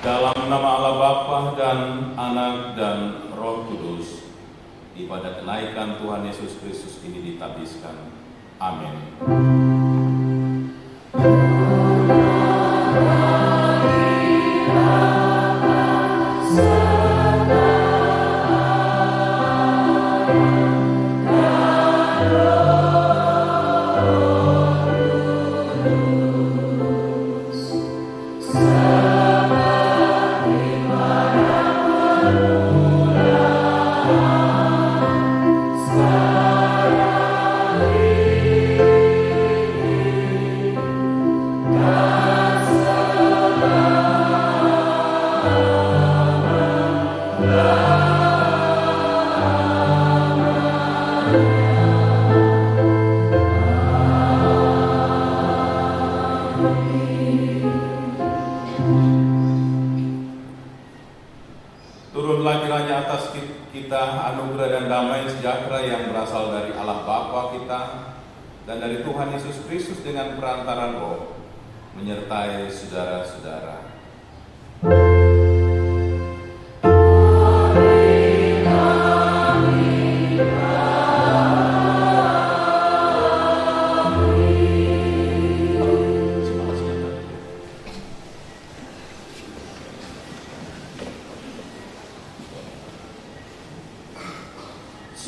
Dalam nama Allah Bapa dan Anak dan Roh Kudus, ibadah kenaikan Tuhan Yesus Kristus ini ditabiskan. Amin. Turunlah kiranya atas kita anugerah dan damai sejahtera yang berasal dari Allah Bapa kita dan dari Tuhan Yesus Kristus dengan perantaran Roh menyertai saudara-saudara.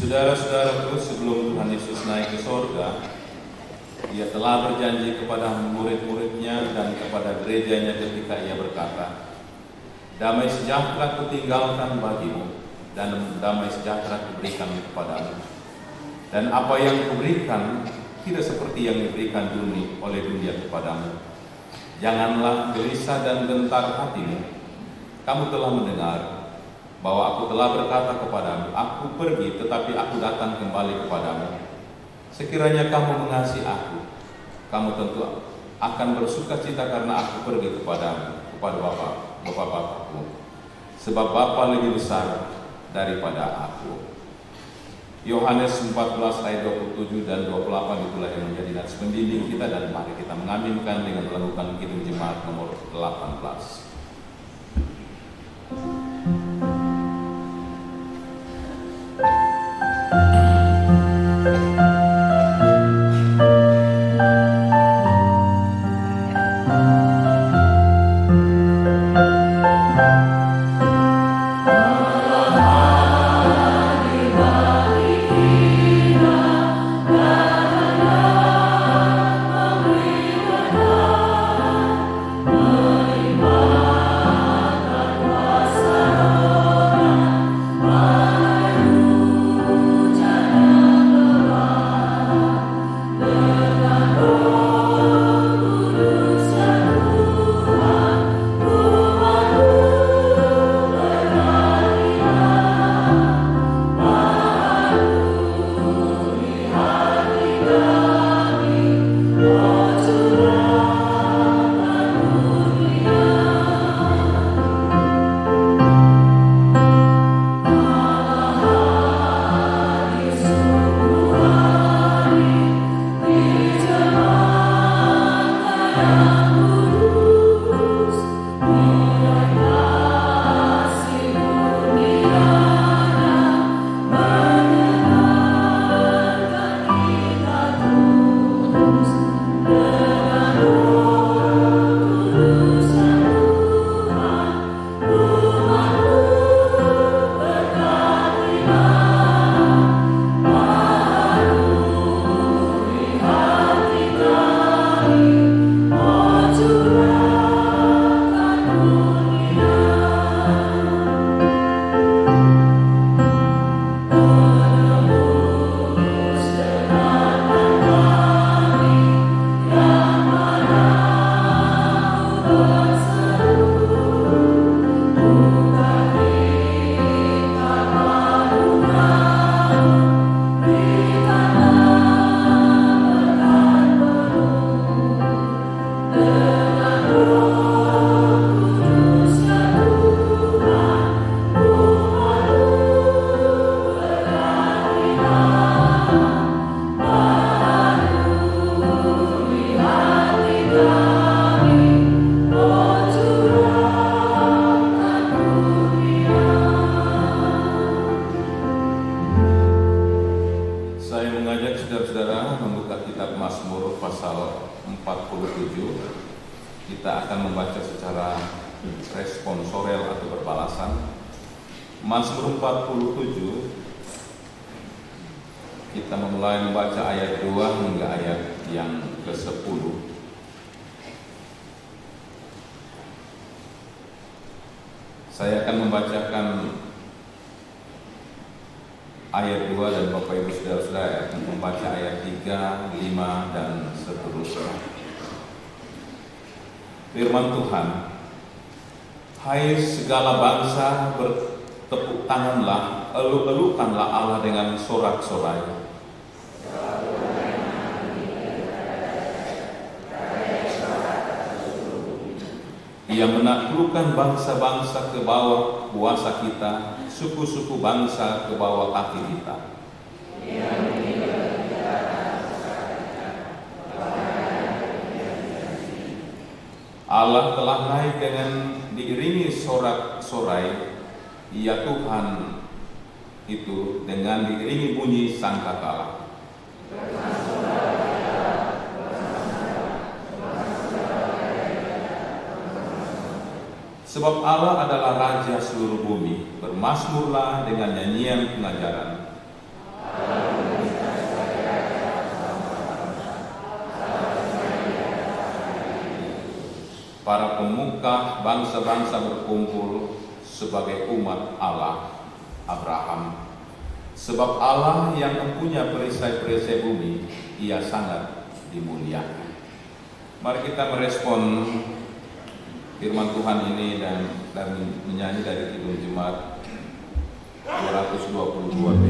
Saudara-saudaraku, sebelum Tuhan Yesus naik ke sorga, Ia telah berjanji kepada murid-muridnya dan kepada gerejanya ketika Ia berkata, "Damai sejahtera kutinggalkan bagimu, dan damai sejahtera kuberikan kepadamu. Dan apa yang kuberikan tidak seperti yang diberikan oleh dunia kepadamu. Janganlah gelisah dan gentar hatimu. Kamu telah mendengar bahwa aku telah berkata kepadamu, aku pergi tetapi aku datang kembali kepadamu. Sekiranya kamu mengasihi aku, kamu tentu akan bersukacita karena aku pergi kepada Bapa-Bapakku. Sebab Bapa lebih besar daripada aku." Yohanes 14 ayat 27 dan 28 itulah yang menjadi nats pembimbing kita, dan mari kita mengaminkan dengan melakukan kidung jemaat nomor 18. responsorel atau berbalasan. Mazmur 47, kita memulai membaca ayat 2 hingga ayat yang ke-10. Saya akan membacakan ayat 2 dan Bapak Ibu Saudara-saudara akan membaca ayat 3, 5 dan seterusnya. Firman Tuhan, hai segala bangsa, bertepuk tanganlah, eluk-elukanlah Allah dengan sorak-sorai. Ia menaklukkan bangsa-bangsa ke bawah kuasa kita, suku-suku bangsa ke bawah kaki kita. Allah telah naik dengan diiringi sorak-sorai, ya Tuhan itu dengan diiringi bunyi sangkakala. Sebab Allah adalah Raja seluruh bumi, bermasmurlah dengan nyanyian pengajaran. Para pemuka bangsa-bangsa berkumpul sebagai umat Allah Abraham. Sebab Allah yang mempunyai perisai-perisai bumi, Ia sangat dimuliakan. Mari kita merespon firman Tuhan ini dan menyanyi dari Kidung Jemaat 222B.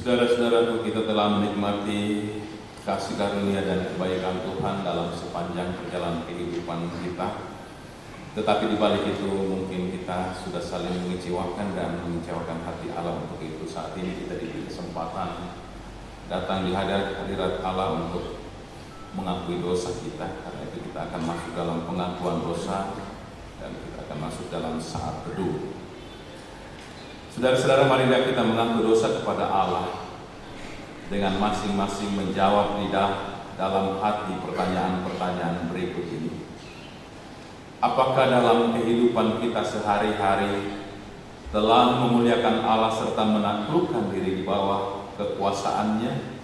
Saudara-saudaraku, kita telah menikmati kasih karunia dan kebaikan Tuhan dalam sepanjang perjalanan kehidupan kita. Tetapi di balik itu mungkin kita sudah saling mengecewakan dan mengecewakan hati Allah. Untuk itu saat ini kita diberi kesempatan datang di hadirat Allah untuk mengakui dosa kita. Karena itu kita akan masuk dalam pengakuan dosa dan kita akan masuk dalam saat teduh. Saudara-saudara, marilah kita mengaku dosa kepada Allah dengan masing-masing menjawab lidah dalam hati pertanyaan-pertanyaan berikut ini. Apakah dalam kehidupan kita sehari-hari telah memuliakan Allah serta menaklukkan diri di bawah kekuasaan-Nya?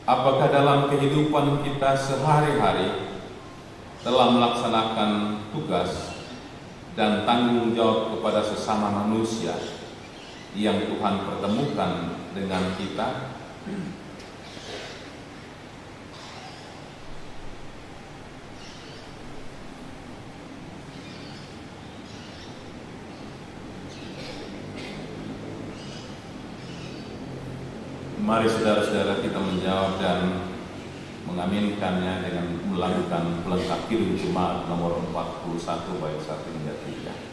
Apakah dalam kehidupan kita sehari-hari telah melaksanakan tugas dan tanggung jawab kepada sesama manusia yang Tuhan pertemukan dengan kita? Mari saudara-saudara kita menjawab dan mengaminkannya dengan melakukan pelengkap kidung jemaat nomor 41 bait 1 hingga 3.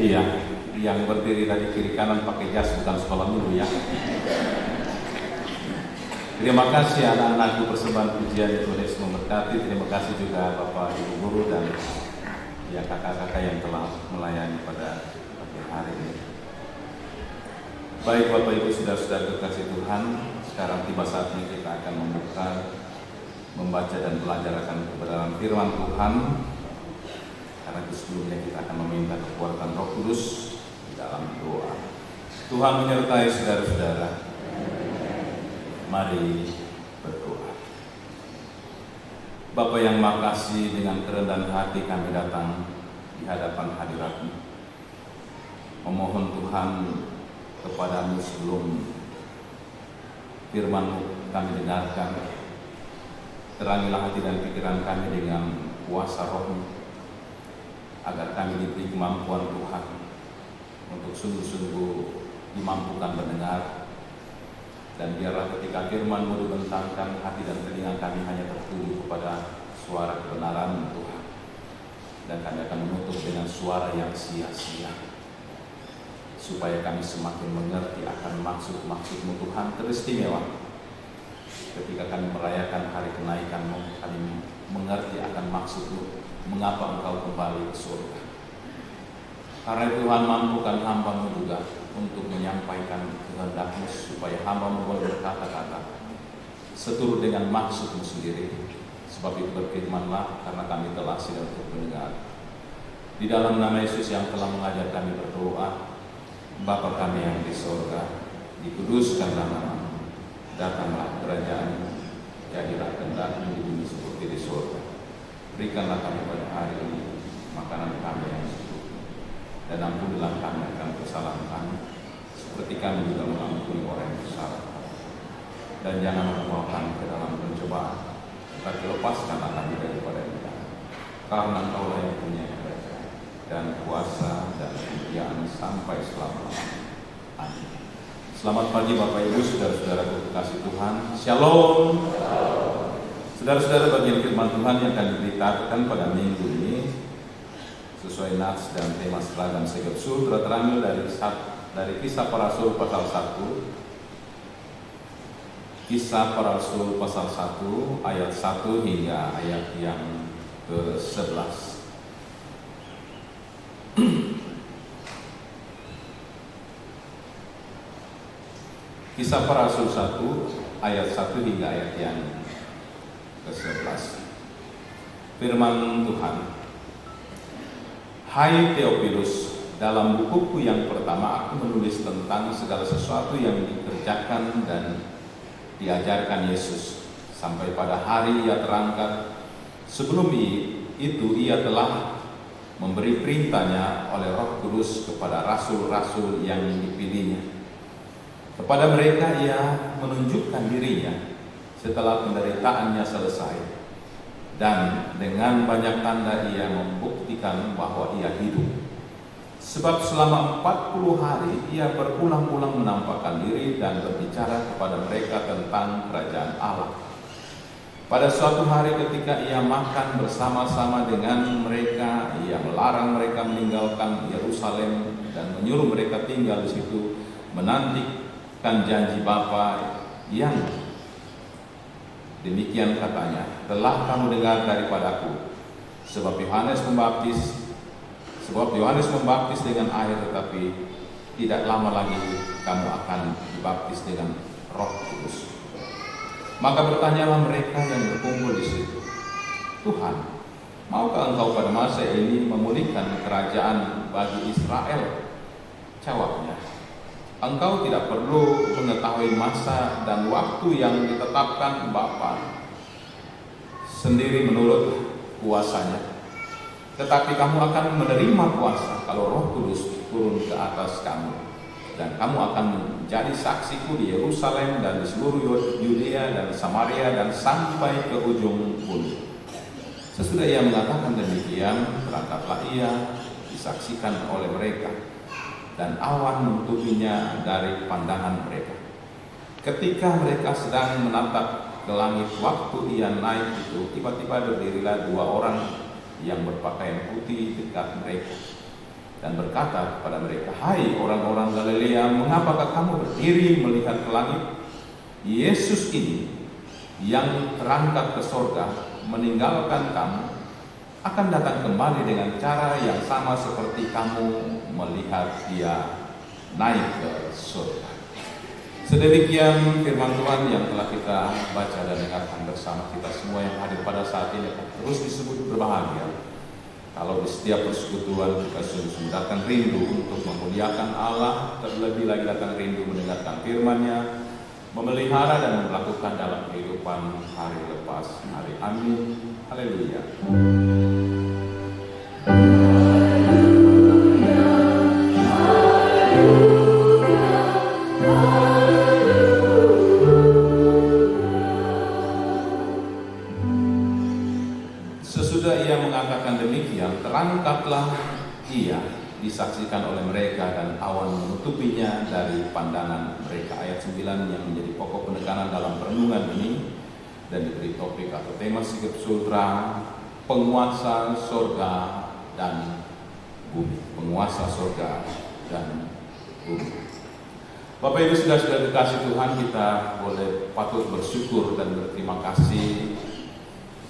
Iya, yang berdiri dari kiri kanan pakai jas bukan sekolah dulu ya. Terima kasih anak-anakku, persembahan pujian Tuhan Yesus memberkati. Terima kasih juga Bapak Ibu Guru dan ya kakak-kakak yang telah melayani pada pagi hari ini. Baik Bapak Ibu saudara-saudara kekasih Tuhan, sekarang tiba saatnya kita akan membaca dan belajar akan kebenaran firman Tuhan. Karena sebelumnya kita akan meminta kekuatan Roh Kudus di dalam doa. Tuhan menyertai saudara-saudara. Mari berdoa. Bapa yang makasih, dengan kerendahan hati kami datang di hadapan hadirat-Mu. Memohon Tuhan kepadamu sebelum firman-Mu kami dengarkan. Terangilah hati dan pikiran kami dengan kuasa Roh-Mu, agar kami diberi kemampuan Tuhan untuk sungguh-sungguh dimampukan mendengar. Dan biarlah ketika firman-Mu dibentangkan, hati dan telinga kami hanya tertuju kepada suara kebenaran Tuhan. Dan kami akan menutup dengan suara yang sia-sia, supaya kami semakin mengerti akan maksud-maksud-Mu Tuhan teristimewa. Ketika kami merayakan hari kenaikan-Mu, kami mengerti akan maksud-Mu, mengapa Engkau kembali ke surga. Karena Tuhan mampukan hamba-Mu juga untuk menyampaikan kehendak-Mu, supaya hamba-Mu boleh berkata-kata seturut dengan maksud-Mu sendiri. Sebab itu berfirman-Lah, karena kami telah siap untuk mendengar. Di dalam nama Yesus yang telah mengajar kami berdoa. Bapa kami yang di surga, dikuduskanlah nama-Mu, datanglah kerajaan-Mu, jadilah kehendak-Mu di bumi seperti di surga. Berikanlah kami pada hari ini makanan kami yang secukupnya, dan ampunilah kami akan kesalahan kami, seperti kami juga mengampuni orang yang bersalah. Dan jangan membawa kami ke dalam pencobaan, tetapi lepaskanlah kami daripada yang jahat. Karena Engkau-Lah yang punya kerajaan dan kuasa dan kemuliaan sampai selama-lamanya. Amin. Selamat pagi Bapak Ibu, saudara-saudara kekasih Tuhan. Shalom. Saudara-saudara, bagian firman Tuhan yang akan diberitakan pada minggu ini sesuai nats dan tema seragam Segep Sutra terambil dari Kisah Para Rasul pasal 1. Kisah Para Rasul pasal 1 ayat 1 hingga ayat yang ke-11. Kisah Para Rasul 1 ayat 1 hingga ayat yang ke-11. Firman Tuhan. Hai Theophilus, dalam bukuku yang pertama aku menulis tentang segala sesuatu yang dikerjakan dan diajarkan Yesus sampai pada hari Ia terangkat. Sebelum itu Ia telah memberi perintahnya oleh Roh Kudus kepada rasul-rasul yang dipilihnya. Kepada mereka Ia menunjukkan dirinya setelah penderitaannya selesai, dan dengan banyak tanda Ia membuktikan bahwa Ia hidup. Sebab selama 40 hari Ia berulang-ulang menampakkan diri dan berbicara kepada mereka tentang kerajaan Allah. Pada suatu hari ketika Ia makan bersama-sama dengan mereka, Ia melarang mereka meninggalkan Yerusalem dan menyuruh mereka tinggal di situ, menantikan janji Bapa yang demikian katanya, telah kamu dengar daripadaku. Sebab Yohanes membaptis dengan air, tetapi tidak lama lagi kamu akan dibaptis dengan Roh Kudus. Maka bertanyalah mereka yang berkumpul di situ, Tuhan, maukah Engkau pada masa ini memulihkan kerajaan bagi Israel? Jawabnya, Engkau tidak perlu mengetahui masa dan waktu yang ditetapkan Bapa sendiri menurut kuasanya. Tetapi kamu akan menerima kuasa kalau Roh Kudus turun ke atas kamu. Dan kamu akan menjadi saksiku di Yerusalem dan di seluruh Yudea dan Samaria dan sampai ke ujung bumi. Sesudah Ia mengatakan demikian, berangkatlah Ia disaksikan oleh mereka, dan awan menutupinya dari pandangan mereka. Ketika mereka sedang menatap ke langit waktu Ia naik itu, tiba-tiba berdirilah 2 orang yang berpakaian putih dekat mereka. dan berkata kepada mereka, "Hai orang-orang Galilea, mengapakah kamu berdiri melihat ke langit? Yesus ini yang terangkat ke sorga meninggalkan kamu akan datang kembali dengan cara yang sama seperti kamu melihat dia naik ke surga." Sedemikian firman Tuhan yang telah kita baca dan dengarkan bersama. Kita semua yang hadir pada saat ini akan terus disebut berbahagia kalau di setiap persekutuan kita sungguh-sungguh datang rindu untuk memuliakan Allah, terlebih lagi datang rindu mendengarkan firman-Nya, memelihara dan melakukan dalam kehidupan hari lepas hari. Amin. Haleluya. Sesudah ia mengatakan demikian, terangkatlah ia disaksikan oleh mereka dan awan menutupinya dari pandangan mereka. Ayat 9 yang menjadi pokok penekanan dalam perenungan ini dan diberi topik atau tema Sigap Sultra, penguasa sorga dan bumi. Penguasa sorga dan bumi. Bapak Ibu sudah dikasih Tuhan, kita boleh patut bersyukur dan berterima kasih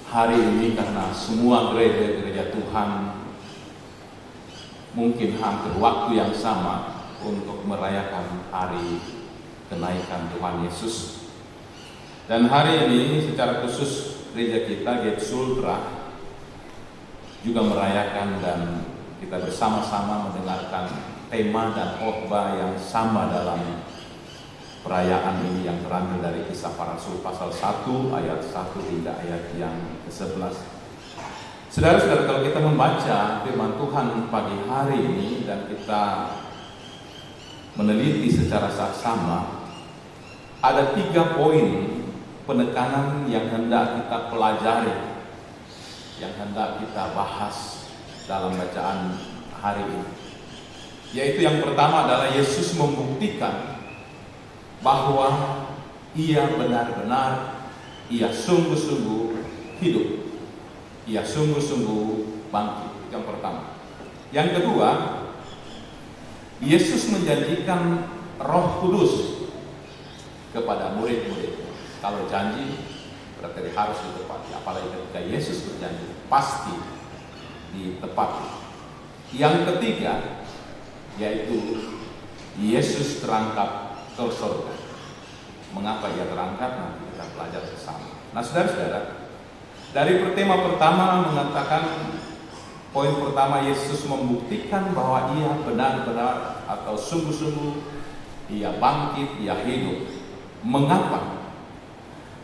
hari ini karena semua gereja Tuhan mungkin hampir waktu yang sama untuk merayakan hari kenaikan Tuhan Yesus. Dan hari ini secara khusus gereja kita Gate Sultra juga merayakan dan kita bersama-sama mendengarkan tema dan khotbah yang sama dalam perayaan ini yang terambil dari Kisah Para Rasul pasal 1 ayat 1 hingga ayat yang ke-11. Saudara-saudara, kalau kita membaca firman Tuhan pagi hari ini dan kita meneliti secara saksama, ada 3 poin penekanan yang hendak kita pelajari, yang hendak kita bahas dalam bacaan hari ini. Yaitu yang pertama adalah Yesus membuktikan bahwa ia benar-benar, ia sungguh-sungguh hidup, ia sungguh-sungguh bangkit. Yang pertama. Yang kedua, Yesus menjanjikan Roh Kudus kepada murid-murid. Kalau janji berarti harus ditepati. Apalagi ketika Yesus berjanji, pasti ditepati. Yang ketiga, yaitu Yesus terangkat ke surga. Mengapa ia terangkat? Nanti kita belajar bersama. Nah, saudara-saudara, dari tema pertama mengatakan, poin pertama, Yesus membuktikan bahwa ia benar-benar atau sungguh-sungguh ia bangkit, ia hidup. Mengapa?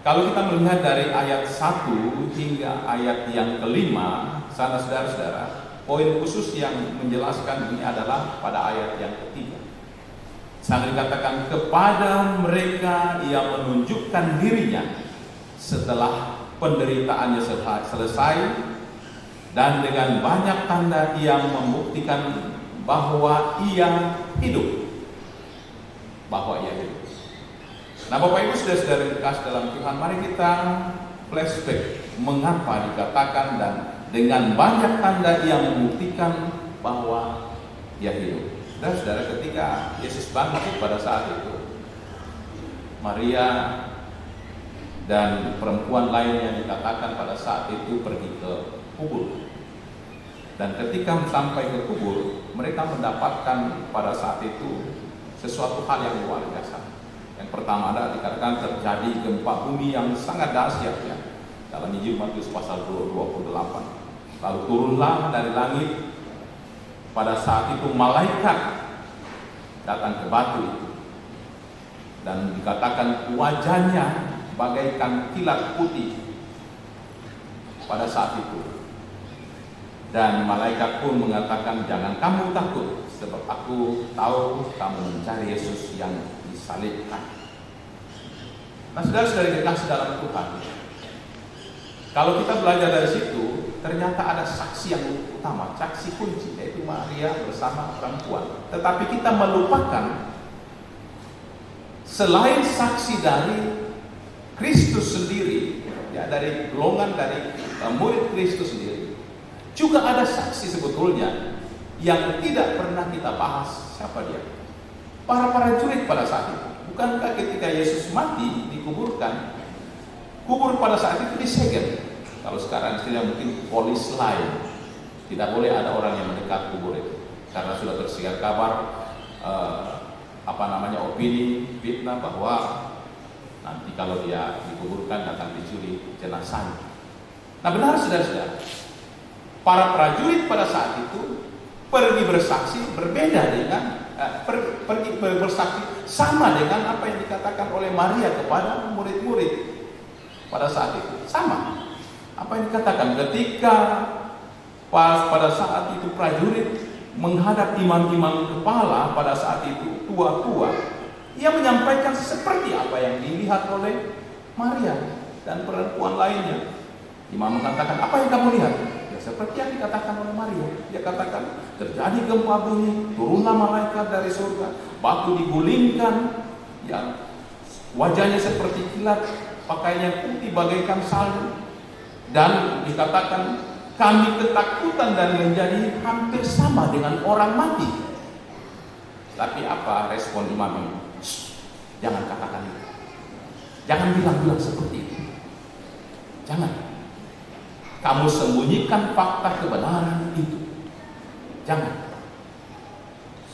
Kalau kita melihat dari ayat 1 hingga ayat yang kelima, sana saudara-saudara, poin khusus yang menjelaskan ini adalah pada ayat yang ketiga. Sangat dikatakan kepada mereka ia menunjukkan dirinya setelah penderitaannya selesai, dan dengan banyak tanda ia membuktikan bahwa ia hidup. Nah, Bapak Ibu sudah dikasih dalam Tuhan, mari kita flashback mengapa dikatakan dan dengan banyak tanda ia membuktikan bahwa ia hidup. Dan saudara, ketika Yesus bangkit pada saat itu, Maria dan perempuan lain yang dikatakan pada saat itu pergi ke kubur. Dan ketika sampai ke kubur, mereka mendapatkan pada saat itu sesuatu hal yang luar biasa. Yang pertama adalah dikatakan terjadi gempa bumi yang sangat dahsyat ya. Dalam Injil Matius pasal 28. Lalu turunlah dari langit pada saat itu malaikat datang ke batu itu, dan dikatakan wajahnya bagaikan kilat putih pada saat itu. Dan malaikat pun mengatakan, jangan kamu takut, sebab aku tahu kamu mencari Yesus yang disalibkan. Nah, saudara-saudara dikasih dalam Tuhan, kalau kita belajar dari situ, ternyata ada saksi yang utama, saksi kunci, yaitu Maria bersama perempuan. Tetapi kita melupakan, selain saksi dari Kristus sendiri, ya, dari golongan dari murid Kristus sendiri, juga ada saksi sebetulnya yang tidak pernah kita bahas. Siapa dia? Para prajurit pada saat itu. Bukankah ketika Yesus mati, dikuburkan, kubur pada saat itu disegel? Kalau sekarang istilah mungkin polis lain. Tidak boleh ada orang yang mendekat kubur itu, karena sudah tersiar kabar, opini, fitnah bahwa nanti kalau dia dikuburkan akan dicuri jenazahnya. Nah benar saudara-saudara, para prajurit pada saat itu pergi bersaksi berbeda dengan pergi bersaksi sama dengan apa yang dikatakan oleh Maria kepada murid-murid pada saat itu. Sama apa yang dikatakan ketika pada saat itu prajurit menghadap imam-imam kepala pada saat itu, tua-tua, ia menyampaikan seperti apa yang dilihat oleh Maria dan perempuan lainnya. Imam mengatakan, apa yang kamu lihat? Ya seperti yang dikatakan oleh Maria. Dia katakan, terjadi gempa bumi, turunlah malaikat dari surga, batu digulingkan, ya, wajahnya seperti kilat, pakaiannya putih bagaikan salju, dan dikatakan kami ketakutan dan menjadi hampir sama dengan orang mati. Tapi apa respon imam ini? Jangan katakan itu. Jangan bilang-bilang seperti itu. Jangan. Kamu sembunyikan fakta kebenaran itu. Jangan.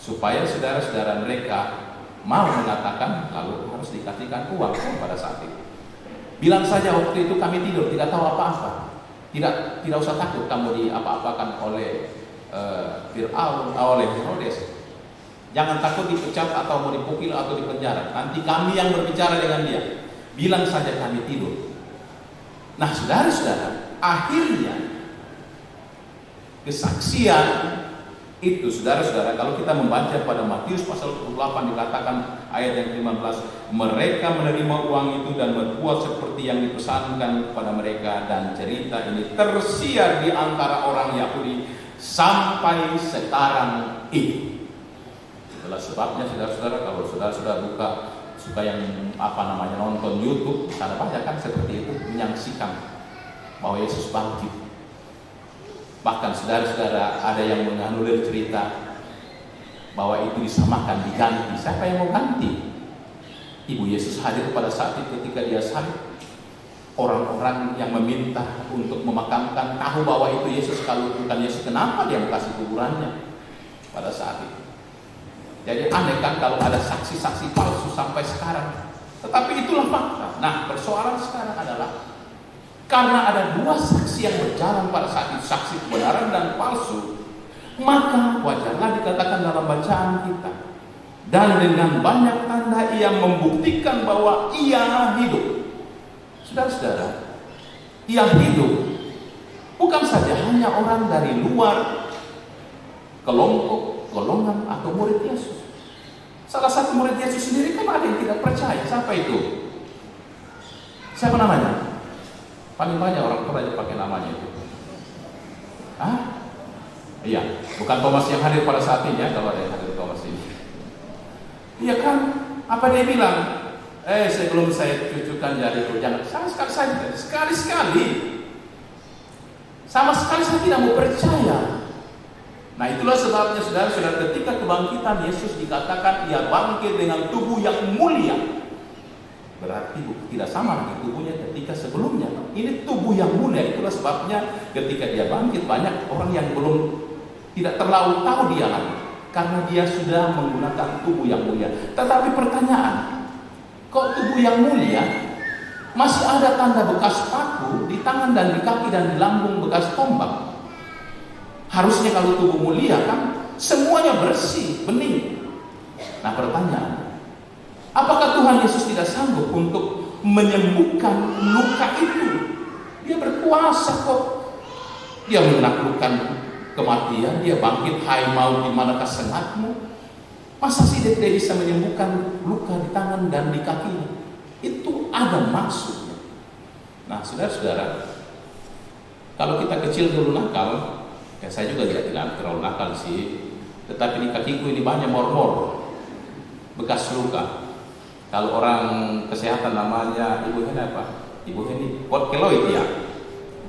Supaya saudara-saudara mereka mau mengatakan, lalu harus dikasihkan uang pada saat itu. Bilang saja waktu itu kami tidur, tidak tahu apa-apa. Tidak usah takut kamu diapa-apakan oleh Fir'aun, oleh Herodes. Jangan takut dipecat atau mau dipukul atau dipenjara. Nanti kami yang berbicara dengan dia. Bilang saja kami tidur. Nah saudara-saudara, akhirnya kesaksian itu, saudara-saudara, kalau kita membaca pada Matius pasal 28 dikatakan ayat yang ke-15, mereka menerima uang itu dan berbuat seperti yang dipesankan kepada mereka, dan cerita ini tersiar di antara orang Yahudi sampai sekarang ini. Itulah sebabnya saudara-saudara, kalau saudara-saudara suka yang nonton YouTube, sana banyak kan seperti itu, menyaksikan bahwa Yesus bangkit. Bahkan saudara-saudara ada yang menganulir cerita bahwa itu disamakan diganti. Siapa yang mau ganti? Ibu Yesus hadir pada saat itu ketika dia salib. Orang-orang yang meminta untuk memakamkan tahu bahwa itu Yesus. Kalau bukan Yesus, kenapa dia kasih kuburannya pada saat itu? Jadi aneh kan kalau ada saksi-saksi palsu sampai sekarang. Tetapi itulah fakta. Nah persoalan sekarang adalah karena ada dua saksi yang berjalan pada saat itu, saksi kebenaran dan palsu, maka wajarlah dikatakan dalam bacaan kita, dan dengan banyak tanda ia membuktikan bahwa ia hidup. Saudara-saudara, ia hidup bukan saja hanya orang dari luar kelompok, golongan atau murid Yesus. Salah satu murid Yesus sendiri kan ada yang tidak percaya. Siapa itu? Siapa namanya? Paling banyak orang pernah pakai namanya itu. Iya, bukan Thomas yang hadir pada saat ini ya, kalau ada yang hadir Thomas ini. Iya kan? Apa dia bilang? Sebelum saya cucukan jariku, jangan. Sekali-sekali. Sama sekali saya tidak mau percaya. Nah itulah sebabnya saudara-saudara, ketika kebangkitan Yesus dikatakan ia bangkit dengan tubuh yang mulia. Berarti tidak sama lagi tubuhnya ketika sebelumnya. Ini tubuh yang mulia. Itulah sebabnya ketika dia bangkit, banyak orang yang belum tidak terlalu tahu dia lagi, karena dia sudah menggunakan tubuh yang mulia. Tetapi pertanyaan, kok tubuh yang mulia masih ada tanda bekas paku di tangan dan di kaki dan di lambung bekas tombak? Harusnya kalau tubuh mulia kan semuanya bersih, bening. Nah pertanyaan, apakah Tuhan Yesus tidak sanggup untuk menyembuhkan luka itu? Dia berkuasa kok. Dia menaklukkan kematian, dia bangkit. Hai maut, di manakah sengatmu? Masa sih dia tidak bisa menyembuhkan luka di tangan dan di kakinya? Itu ada maksudnya. Nah saudara-saudara, kalau kita kecil dulu nakal, ya saya juga tidak terlalu nakal sih, tetapi di kakiku ini banyak mor-mor, bekas luka. Kalau orang kesehatan namanya Ibu Heni apa? Ibu Heni, keloid ya,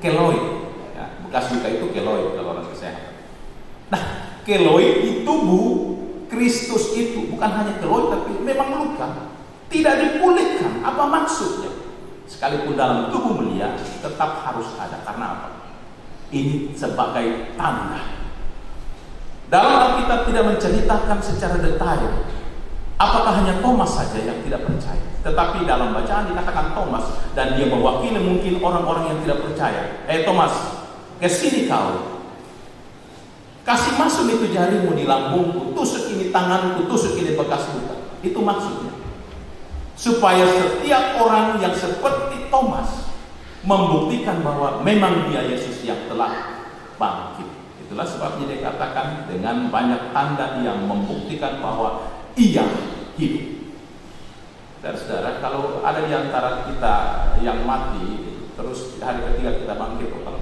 keloid. Ya, bekas luka itu keloid kalau orang kesehatan. Nah, Keloi di tubuh Kristus itu bukan hanya keloi, tapi memang luka, tidak dipulihkan. Apa maksudnya? Sekalipun dalam tubuh mulia tetap harus ada. Karena apa? Ini sebagai tanda. Dalam Alkitab tidak menceritakan secara detail apakah hanya Thomas saja yang tidak percaya. Tetapi dalam bacaan dikatakan Thomas, dan dia mewakili mungkin orang-orang yang tidak percaya. Thomas, kesini kau, kasih masuk itu jarimu di lambungku, tusuk ini tanganku, tusuk ini bekas luka. Itu maksudnya, supaya setiap orang yang seperti Thomas membuktikan bahwa memang dia Yesus yang telah bangkit. Itulah sebabnya dia katakan dengan banyak tanda yang membuktikan bahwa ia hidup. Dan saudara, kalau ada di antara kita yang mati, terus hari ketiga kita bangkit, kalau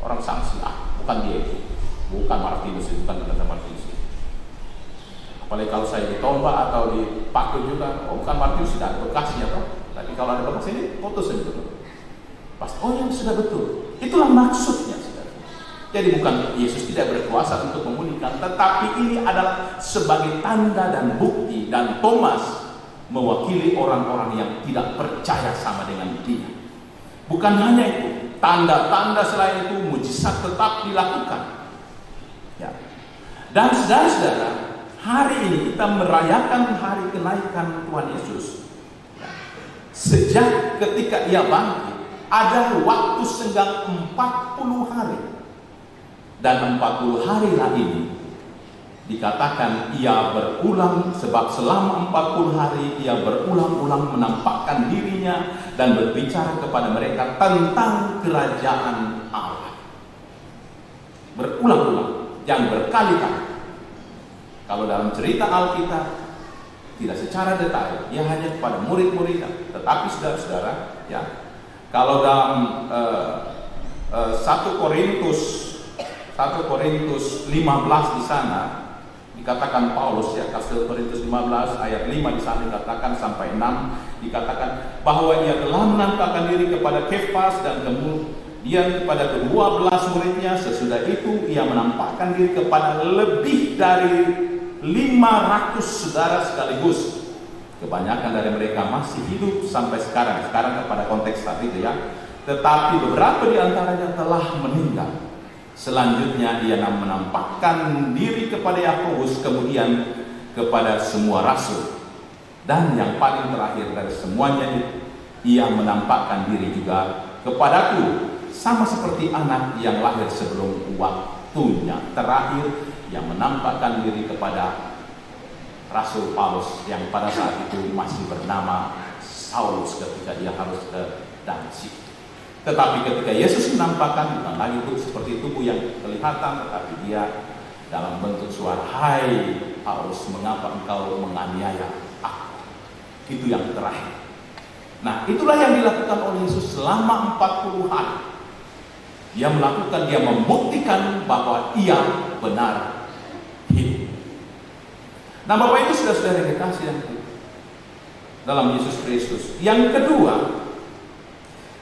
orang sanksi, bukan dia itu, bukan Martinus, bukan kata Martinus. Apalagi kalau saya ditombak atau dipakai juga, bukan Martinus, sudah ada bekasnya toh. Tapi kalau ada bekas ini, putus saja betul. Pasti, yang sudah betul. Itulah maksudnya. Jadi bukan Yesus tidak berkuasa untuk memulihkan, tetapi ini adalah sebagai tanda dan bukti, dan Thomas mewakili orang-orang yang tidak percaya sama dengan dia. Bukan hanya itu, tanda-tanda selain itu, mujizat tetap dilakukan. Ya. Dan saudara-saudara, hari ini kita merayakan hari kenaikan Tuhan Yesus. Ya. Sejak ketika ia bangkit, ada waktu senggang 40 hari. Dan 40 hari ini dikatakan ia berulang, sebab selama 40 hari ia berulang-ulang menampakkan dirinya dan berbicara kepada mereka tentang kerajaan Allah. Berulang-ulang, yang berkali-kali. Kalau dalam cerita Alkitab tidak secara detail, ia hanya kepada murid-muridnya. Tetapi saudara-saudara, ya, kalau dalam 1 Korintus 15 di sana dikatakan Paulus, ya, 1 Korintus 15 ayat 5 di sana dikatakan sampai 6, dikatakan bahwa ia telah menampakkan diri kepada Kefas dan kemudian kepada ke-12 muridnya. Sesudah itu ia menampakkan diri kepada lebih dari 500 saudara sekaligus. Kebanyakan dari mereka masih hidup sampai sekarang kepada konteks saat itu, ya. Tetapi beberapa di antaranya telah meninggal. Selanjutnya ia menampakkan diri kepada Yakobus, kemudian kepada semua rasul. Dan yang paling terakhir dari semuanya, ia menampakkan diri juga kepadaku, sama seperti anak yang lahir sebelum waktunya. Terakhir, ia menampakkan diri kepada Rasul Paulus yang pada saat itu masih bernama Saulus ketika dia harus ke Damsyik. Tetapi ketika Yesus menampakkan, bukan lagi seperti tubuh yang kelihatan, tetapi dia dalam bentuk suara, "Hai Paulus, mengapa engkau menganiaya aku?" Itu yang terakhir. Nah, itulah yang dilakukan oleh Yesus selama 40 hari. Dia membuktikan bahwa ia benar hidup. Nah, Bapak Ibu saudara-saudara yang dikasihi dalam Yesus Kristus. Yang kedua,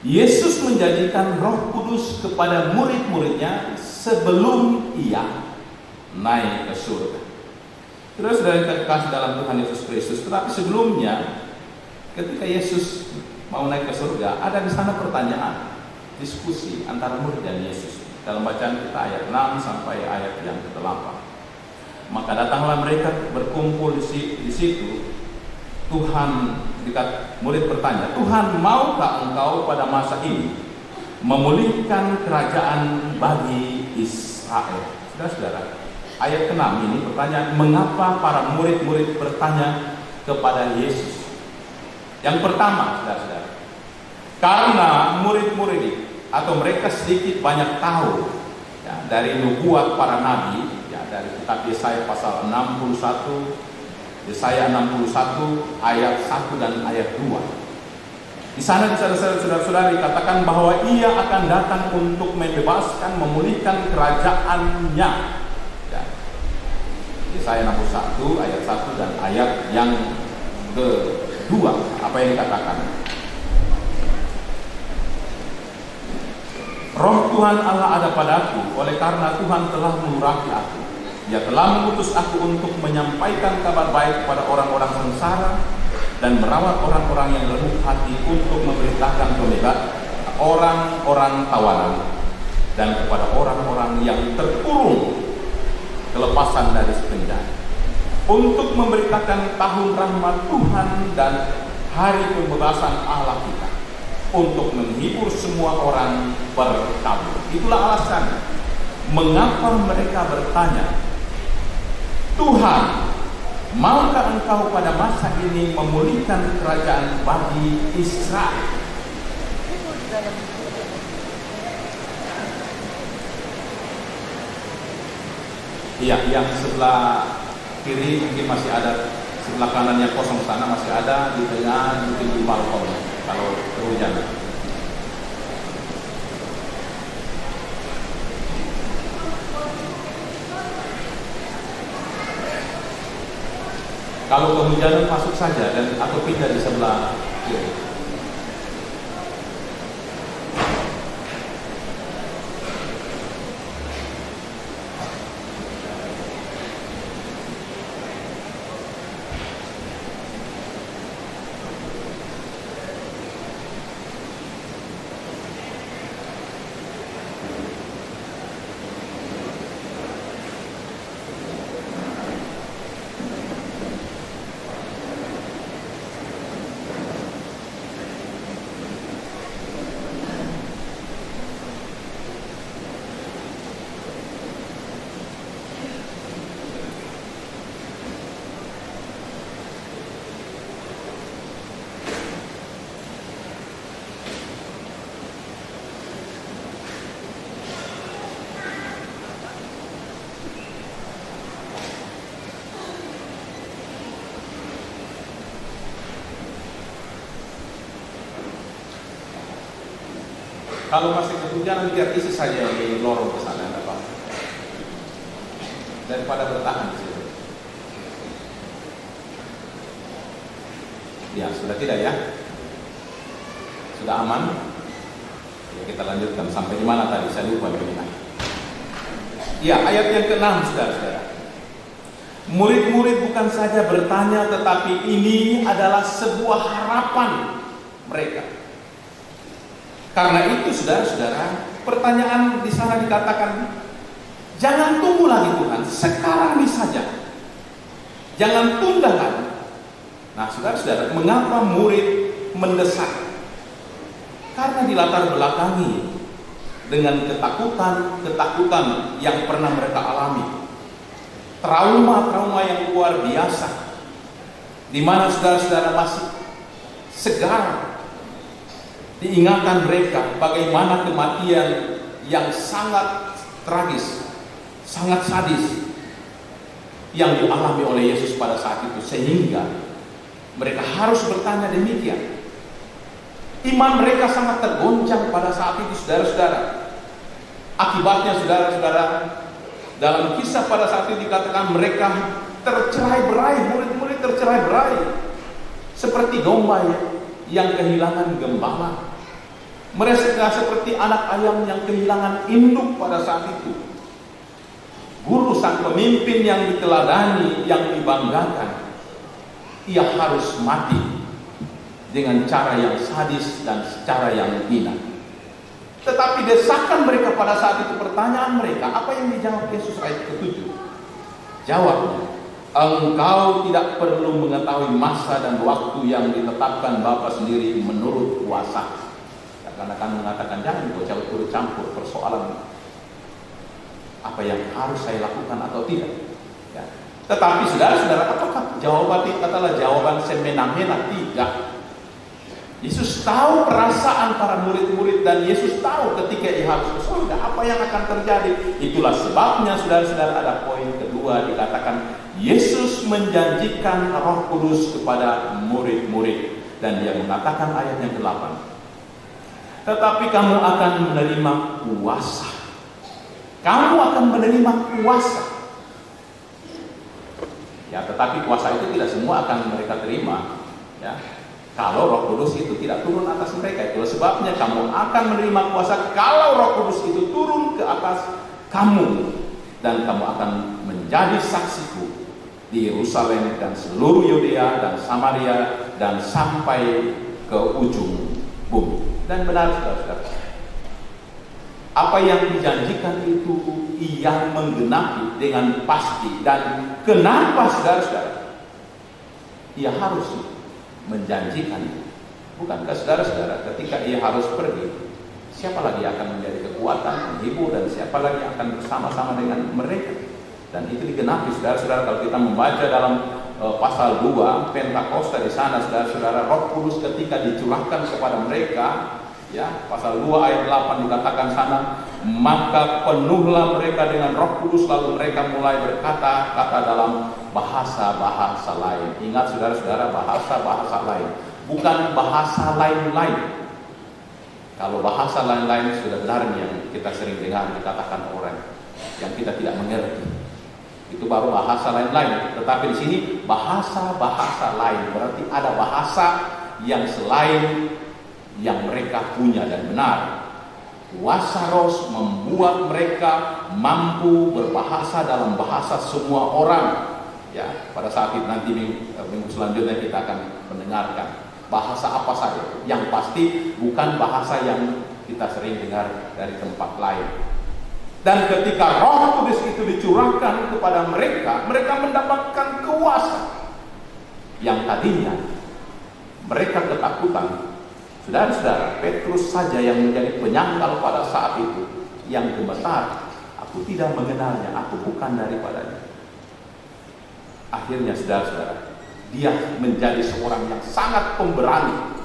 Yesus menjanjikan Roh Kudus kepada murid-muridnya sebelum ia naik ke surga. Terus dari kekasih dalam Tuhan Yesus Kristus. Tetapi sebelumnya, ketika Yesus mau naik ke surga, ada di sana pertanyaan, diskusi antara murid dan Yesus. Dalam bacaan kita ayat 6 sampai ayat yang ke-8. Maka datanglah mereka berkumpul di situ. Murid bertanya, "Tuhan, maukah engkau pada masa ini memulihkan kerajaan bagi Israel?" Saudara-saudara, ayat ke-6 ini pertanyaan, mengapa para murid-murid bertanya kepada Yesus? Yang pertama, saudara-saudara, karena murid-murid atau mereka sedikit banyak tahu, ya, dari nubuat para nabi, ya, dari kitab Yesaya pasal 61, Yesaya 61 ayat 1 dan ayat 2. Di sana saudara-saudara dikatakan bahwa ia akan datang untuk membebaskan, memulihkan kerajaannya. Ya. Yesaya 61 ayat 1 dan ayat yang kedua, apa yang dikatakan? Roh Tuhan Allah ada padaku, oleh karena Tuhan telah mengurapi aku Ia telah mengutus aku untuk menyampaikan kabar baik kepada orang-orang sengsara dan merawat orang-orang yang lemah hati, untuk memberitakan kebebasan orang-orang tawanan, dan kepada orang-orang yang terkurung kelepasan dari penjara, untuk memberitakan tahun rahmat Tuhan dan hari pembebasan Allah kita, untuk menghibur semua orang berkabut. Itulah alasannya mengapa mereka bertanya, Tuhan, maukah engkau pada masa ini memulihkan kerajaan bagi Israel? Iya, yang sebelah kiri mungkin masih ada, sebelah kanan yang kosong sana masih ada, di tengah mungkin di balkon kalau kehujanan. Kalau kehujanan masuk saja dan atau pindah di sebelah kiri. Kalau masih kehujanan, biar isi saja di lorong ke sana, enggak apa-apa. Daripada bertahan di situ. Ya, sudah tidak ya? Sudah aman? Ya, kita lanjutkan sampai di mana tadi? Saya lupa ini. Ya, ayat yang ke-6, saudara-saudara. Murid-murid bukan saja bertanya, tetapi ini adalah sebuah harapan mereka. Karena itu saudara-saudara, pertanyaan di sana dikatakan, jangan tunggu lagi Tuhan, sekarang ini saja. Jangan tunda lagi. Nah saudara-saudara, mengapa murid mendesak? Karena dilatar belakangi dengan ketakutan yang pernah mereka alami. Trauma-trauma yang luar biasa. Di mana saudara-saudara masih segar diingatkan mereka bagaimana kematian yang sangat tragis, sangat sadis yang dialami oleh Yesus pada saat itu, sehingga mereka harus bertanya demikian. Iman mereka sangat tergoncang pada saat itu, saudara-saudara. Akibatnya, saudara-saudara, dalam kisah pada saat itu dikatakan mereka tercerai-berai, murid-murid tercerai-berai seperti domba yang kehilangan gembala. Mereka seperti anak ayam yang kehilangan induk pada saat itu. Guru sang pemimpin yang diteladani, yang dibanggakan, ia harus mati dengan cara yang sadis dan secara yang hina. Tetapi desakan mereka pada saat itu, pertanyaan mereka, apa yang dijawab Yesus ayat ke-7? Jawabnya, engkau tidak perlu mengetahui masa dan waktu yang ditetapkan Bapa sendiri menurut kuasa. Karena akan mengatakan, jangan kau turut campur persoalan apa yang harus saya lakukan atau tidak. Ya. Tetapi saudara-saudara, apakah jawaban adalah jawaban semena-mena? Tidak. Yesus tahu perasaan para murid-murid, dan Yesus tahu ketika ia harus ke surga apa yang akan terjadi. Itulah sebabnya saudara-saudara, ada poin kedua dikatakan Yesus menjanjikan Roh Kudus kepada murid-murid, dan dia mengatakan ayat yang ke-8, tetapi kamu akan menerima kuasa. Kamu akan menerima kuasa. Ya, tetapi kuasa itu tidak semua akan mereka terima. Ya, kalau Roh Kudus itu tidak turun atas mereka. Itulah sebabnya kamu akan menerima kuasa kalau Roh Kudus itu turun ke atas kamu, dan kamu akan menjadi menjadi saksiku di Yerusalem dan seluruh Yudea dan Samaria dan sampai ke ujung bumi. Dan benar, saudara-saudara, apa yang dijanjikan itu ia menggenapi dengan pasti. Dan kenapa, saudara-saudara, ia harus menjanjikan itu? Bukankah saudara-saudara, ketika ia harus pergi, siapa lagi akan menjadi kekuatan, menghibur, dan siapa lagi akan bersama-sama dengan mereka? Dan itu digenapi, saudara-saudara, kalau kita membaca dalam pasal 2 Pentakosta di sana, saudara-saudara, Roh Kudus ketika dicurahkan kepada mereka, ya, pasal 2 ayat 8 dikatakan sana, maka penuhlah mereka dengan Roh Kudus, lalu mereka mulai berkata-kata dalam bahasa-bahasa lain. Ingat, saudara-saudara, bahasa-bahasa lain, bukan bahasa lain-lain. Kalau bahasa lain-lain sudah benar yang kita sering dengar dikatakan orang yang kita tidak mengerti, itu baru bahasa lain-lain. Tetapi di sini bahasa-bahasa lain berarti ada bahasa yang selain yang mereka punya. Dan benar, kuasa Roh membuat mereka mampu berbahasa dalam bahasa semua orang. Ya, pada saat itu nanti minggu selanjutnya kita akan mendengarkan bahasa apa saja. Yang pasti bukan bahasa yang kita sering dengar dari tempat lain. Dan ketika Roh Kudus itu dicurahkan kepada mereka, mereka mendapatkan kuasa yang tadinya mereka ketakutan. Saudara-saudara, Petrus saja yang menjadi penyangkal pada saat itu, yang gemetar, aku tidak mengenalnya, aku bukan daripadanya. Akhirnya, saudara-saudara, dia menjadi seorang yang sangat pemberani.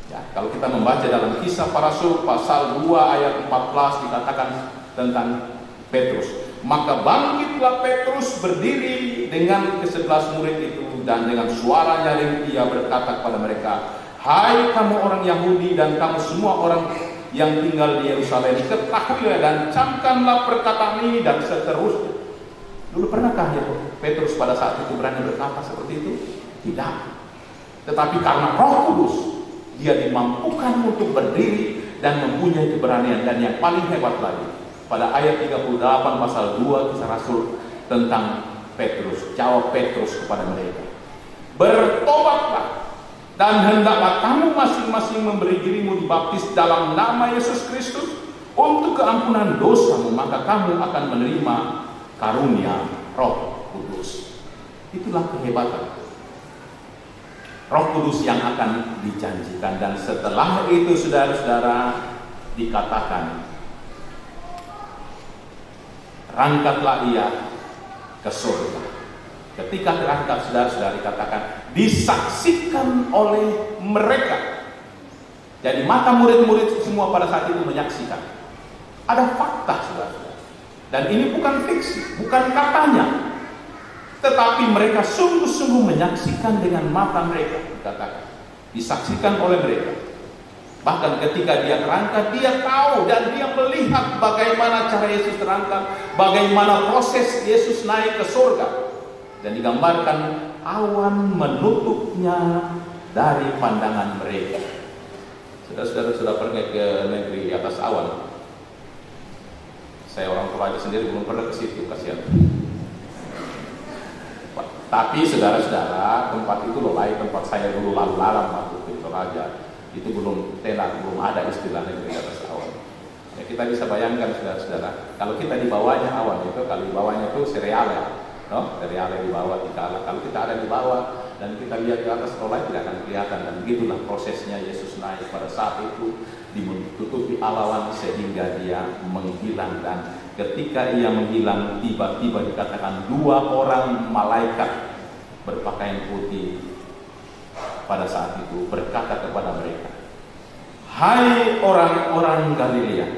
Ya, kalau kita membaca dalam Kisah Para Rasul pasal 2 ayat 14 dikatakan tentang Petrus, maka bangkitlah Petrus berdiri dengan ke-11 murid itu, dan dengan suara nyaring ia berkata kepada mereka, hai kamu orang Yahudi dan kamu semua orang yang tinggal di Yerusalem, ketahuilah dan camkanlah perkataan ini dan seterusnya. Dulu pernahkah ya Petrus pada saat itu berani berkata seperti itu? Tidak. Tetapi karena Roh Kudus, dia dimampukan untuk berdiri dan mempunyai keberanian. Dan yang paling hebat lagi, pada ayat 38 pasal 2 Kisah Rasul tentang Petrus, jawab Petrus kepada mereka, bertobatlah dan hendaklah kamu masing-masing memberi dirimu dibaptis dalam nama Yesus Kristus untuk keampunan dosamu, maka kamu akan menerima karunia Roh Kudus. Itulah kehebatan Roh Kudus yang akan dijanjikan. Dan setelah itu, saudara-saudara, dikatakan, rangkatlah ia ke surga. Ketika terangkat, saudara-saudara, dikatakan disaksikan oleh mereka. Jadi mata murid-murid semua pada saat itu menyaksikan. Ada fakta, saudara-saudara. Dan ini bukan fiksi, bukan katanya, tetapi mereka sungguh-sungguh menyaksikan dengan mata mereka. Dikatakan disaksikan oleh mereka. Bahkan ketika dia terangkat, dia tahu dan dia melihat bagaimana cara Yesus terangkat, bagaimana proses Yesus naik ke surga. Dan digambarkan awan menutupnya dari pandangan mereka. Saudara-saudara sudah pergi ke negeri di atas awan. Saya orang Toraja sendiri belum pernah ke situ, kasihan. Tapi saudara-saudara, tempat itu loh lain tempat saya dulu lalu lalang waktu di Toraja. Itu belum tenar, belum ada istilah negeri di atas awan. Ya, kita bisa bayangkan, saudara-saudara, kalau kita di bawahnya awan itu, kalau di bawahnya itu sereale, no? Sereale di bawah kita. Kalau kita ada di bawah dan kita lihat ke atas, kalau lain tidak akan kelihatan. Dan begitulah prosesnya Yesus naik pada saat itu, ditutupi alawan sehingga dia menghilang. Dan ketika ia menghilang, tiba-tiba dikatakan 2 orang malaikat berpakaian putih pada saat itu berkata kepada mereka, hai orang-orang Galilea,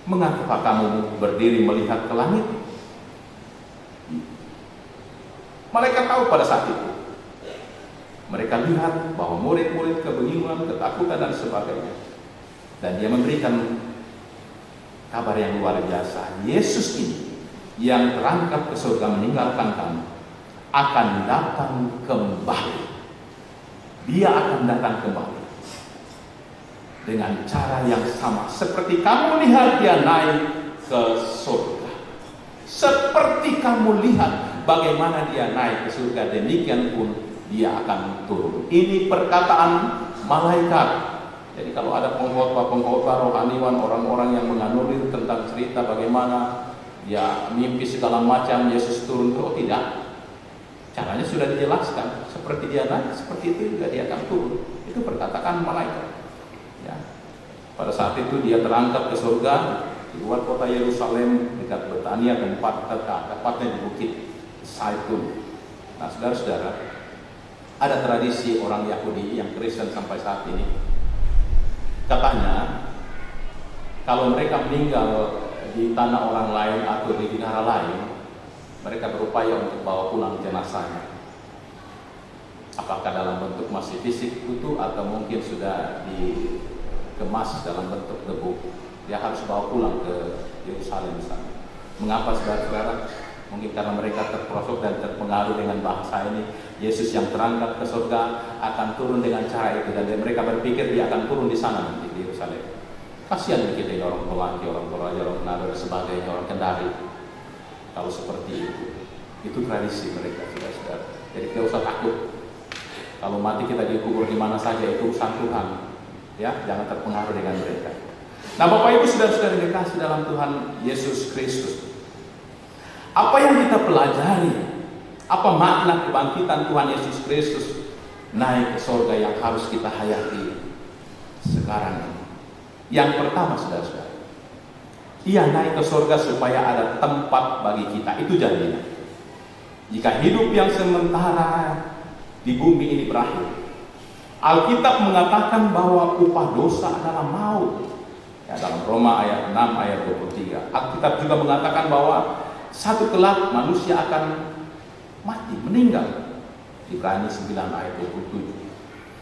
mengapa kamu berdiri melihat ke langit? Malaikat tahu pada saat itu. Mereka lihat bahwa murid-murid kebingungan, ketakutan dan sebagainya. Dan dia memberikan kabar yang luar biasa. Yesus ini yang terangkat ke surga meninggalkan kamu akan datang kembali. Dia akan datang kembali dengan cara yang sama seperti kamu lihat dia naik ke surga. Seperti kamu lihat bagaimana dia naik ke surga, demikian pun dia akan turun. Ini perkataan malaikat. Jadi kalau ada pengkhotbah rohaniwan, orang-orang yang menganulir tentang cerita bagaimana ya mimpi segala macam Yesus turun, oh tidak. Caranya sudah dijelaskan, seperti dia naik, seperti itu juga dia akan turun. Itu perkataan malaikat. Ya. Pada saat itu dia terangkat ke surga di luar kota Yerusalem dekat Betania, tepatnya di Bukit Zaitun. Nah, saudara-saudara, ada tradisi orang Yahudi yang Kristen sampai saat ini. Katanya kalau mereka meninggal di tanah orang lain atau di negara lain, mereka berupaya untuk bawa pulang jenazahnya. Apakah dalam bentuk masih fisik utuh atau mungkin sudah dikemas dalam bentuk debu, dia harus bawa pulang ke Yerusalem misalnya. Mengapa saudara-saudara? Mungkin karena mereka terperosok dan terpengaruh dengan bahasa ini. Yesus yang terangkat ke surga akan turun dengan cara itu, dan mereka berpikir dia akan turun di sana nanti di Yerusalem. Kasihan kita ini orang Polandia, orang Toraja, orang Manado dan sebagainya, orang Kendari. Kalau seperti itu tradisi mereka, saudara-saudara. Jadi tidak usah takut. Kalau mati kita dikubur di mana saja, itu urusan Tuhan. Ya, jangan terpengaruh dengan mereka. Nah, Bapak Ibu saudara-saudara yang dikasihi dalam Tuhan Yesus Kristus, apa yang kita pelajari? Apa makna kebangkitan Tuhan Yesus Kristus naik ke surga yang harus kita hayati sekarang ini? Yang pertama, saudara-saudara, Ia naik ke surga supaya ada tempat bagi kita. Itu janjinya. Jika hidup yang sementara di bumi ini berakhir, Alkitab mengatakan bahwa upah dosa adalah maut. Ya, dalam Roma ayat 6 ayat 23. Alkitab juga mengatakan bahwa satu kelak manusia akan mati, meninggal. Ibrani 9 ayat 27.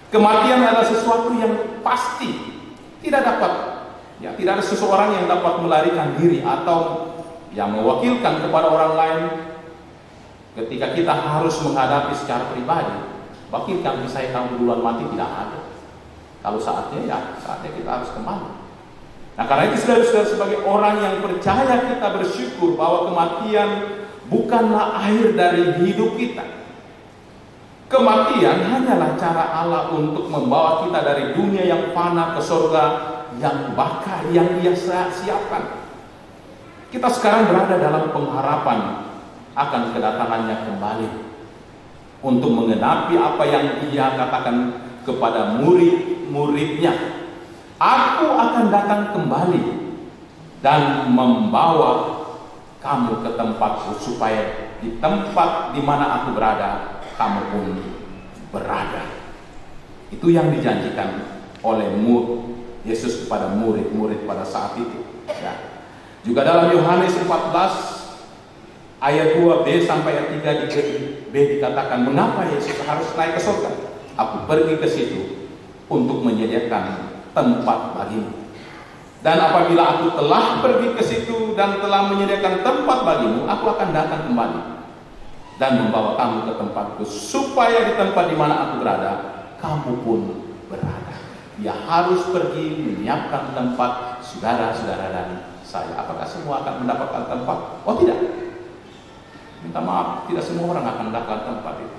Kematian adalah sesuatu yang pasti, tidak ada seseorang yang dapat melarikan diri atau yang mewakilkan kepada orang lain ketika kita harus menghadapi secara pribadi. Wakilkan saya kamu duluan mati, tidak ada. Kalau saatnya kita harus kembali. Nah, karena itu saudara-saudara, sebagai orang yang percaya, kita bersyukur bahwa kematian bukanlah akhir dari hidup kita. Kematian hanyalah cara Allah untuk membawa kita dari dunia yang fana ke surga yang bakal, yang Dia siapkan. Kita sekarang berada dalam pengharapan akan kedatangannya kembali untuk menggenapi apa yang Ia katakan kepada murid-muridnya. Aku akan datang kembali dan membawa kamu ke tempatku, supaya di tempat di mana aku berada, kamu pun berada. Itu yang dijanjikan oleh Yesus kepada murid-murid pada saat itu. Ya. Juga dalam Yohanes 14 ayat 2b sampai ayat 3b dikatakan, mengapa Yesus harus naik ke surga? Aku pergi ke situ untuk menyediakan tempat bagimu. Dan apabila aku telah pergi ke situ dan telah menyediakan tempat bagimu, aku akan datang kembali dan membawa kamu ke tempatku, supaya di tempat di mana aku berada, kamu pun berada. Dia harus pergi menyiapkan tempat saudara-saudara dan saya. Apakah semua akan mendapatkan tempat? Oh tidak. Minta maaf, tidak semua orang akan mendapatkan tempat itu.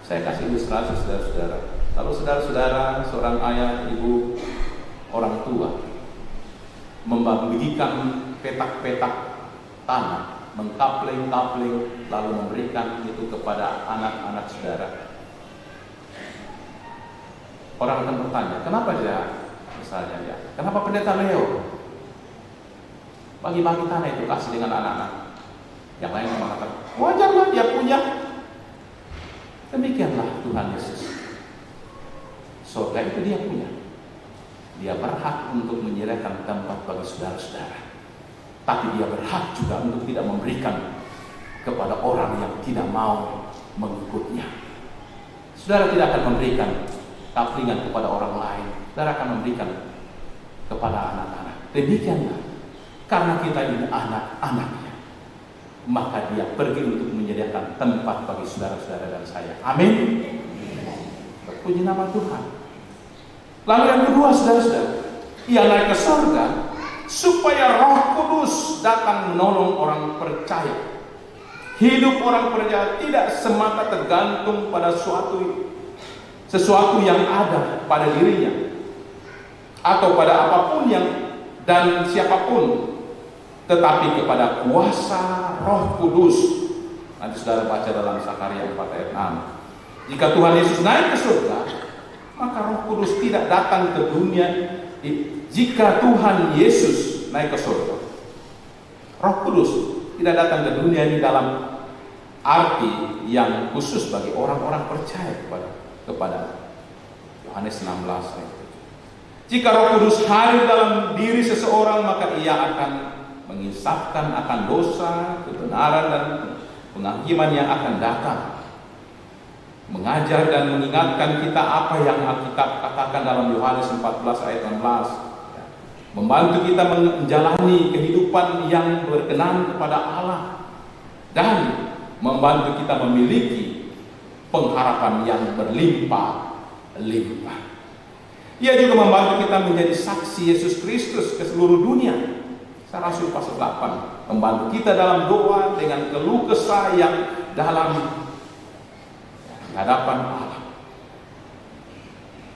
Saya kasih ilustrasi saudara-saudara. Kalau saudara-saudara, seorang ayah, ibu, orang tua membagikan petak-petak tanah, mengkapling-kapling, lalu memberikan itu kepada anak-anak saudara, orang akan bertanya, kenapa dia, misalnya ya, kenapa pendeta Leo bagi-bagi tanah itu kasih dengan anak-anak? Yang lain mengatakan, wajarlah dia punya. Demikianlah Tuhan Yesus. Surga itu dia punya. Dia berhak untuk menyediakan tempat bagi saudara-saudara. Tapi dia berhak juga untuk tidak memberikan kepada orang yang tidak mau mengikutnya. Saudara tidak akan memberikan kaplingan kepada orang lain. Saudara akan memberikan kepada anak-anak. Demikianlah. Karena kita ini anak-anaknya, maka dia pergi untuk menyediakan tempat bagi saudara-saudara dan saya. Amin. Puji nama Tuhan. Lalu yang kedua, saudara-saudara, Ia naik ke surga supaya Roh Kudus datang menolong orang percaya. Hidup orang percaya tidak semata tergantung pada sesuatu yang ada pada dirinya atau pada apapun yang dan siapapun, tetapi kepada kuasa Roh Kudus. Nanti saudara baca dalam Zakaria 4 ayat 6. Jika Tuhan Yesus naik ke surga, maka Roh Kudus tidak datang ke dunia. Jika Tuhan Yesus naik ke surga, Roh Kudus tidak datang ke dunia ini dalam arti yang khusus bagi orang-orang percaya kepada Yohanes 16 ayat 7. Jika Roh Kudus hadir dalam diri seseorang, maka ia akan menginsafkan akan dosa, kebenaran, dan penghakiman yang akan datang. Mengajar dan mengingatkan kita apa yang Alkitab katakan dalam Yohanes 14 ayat 16. Membantu kita menjalani kehidupan yang berkenan kepada Allah dan membantu kita memiliki pengharapan yang berlimpah-limpah. Ia juga membantu kita menjadi saksi Yesus Kristus ke seluruh dunia. Rasul pasal 8 membantu kita dalam doa dengan keluh kesah yang dalam hadapan Allah.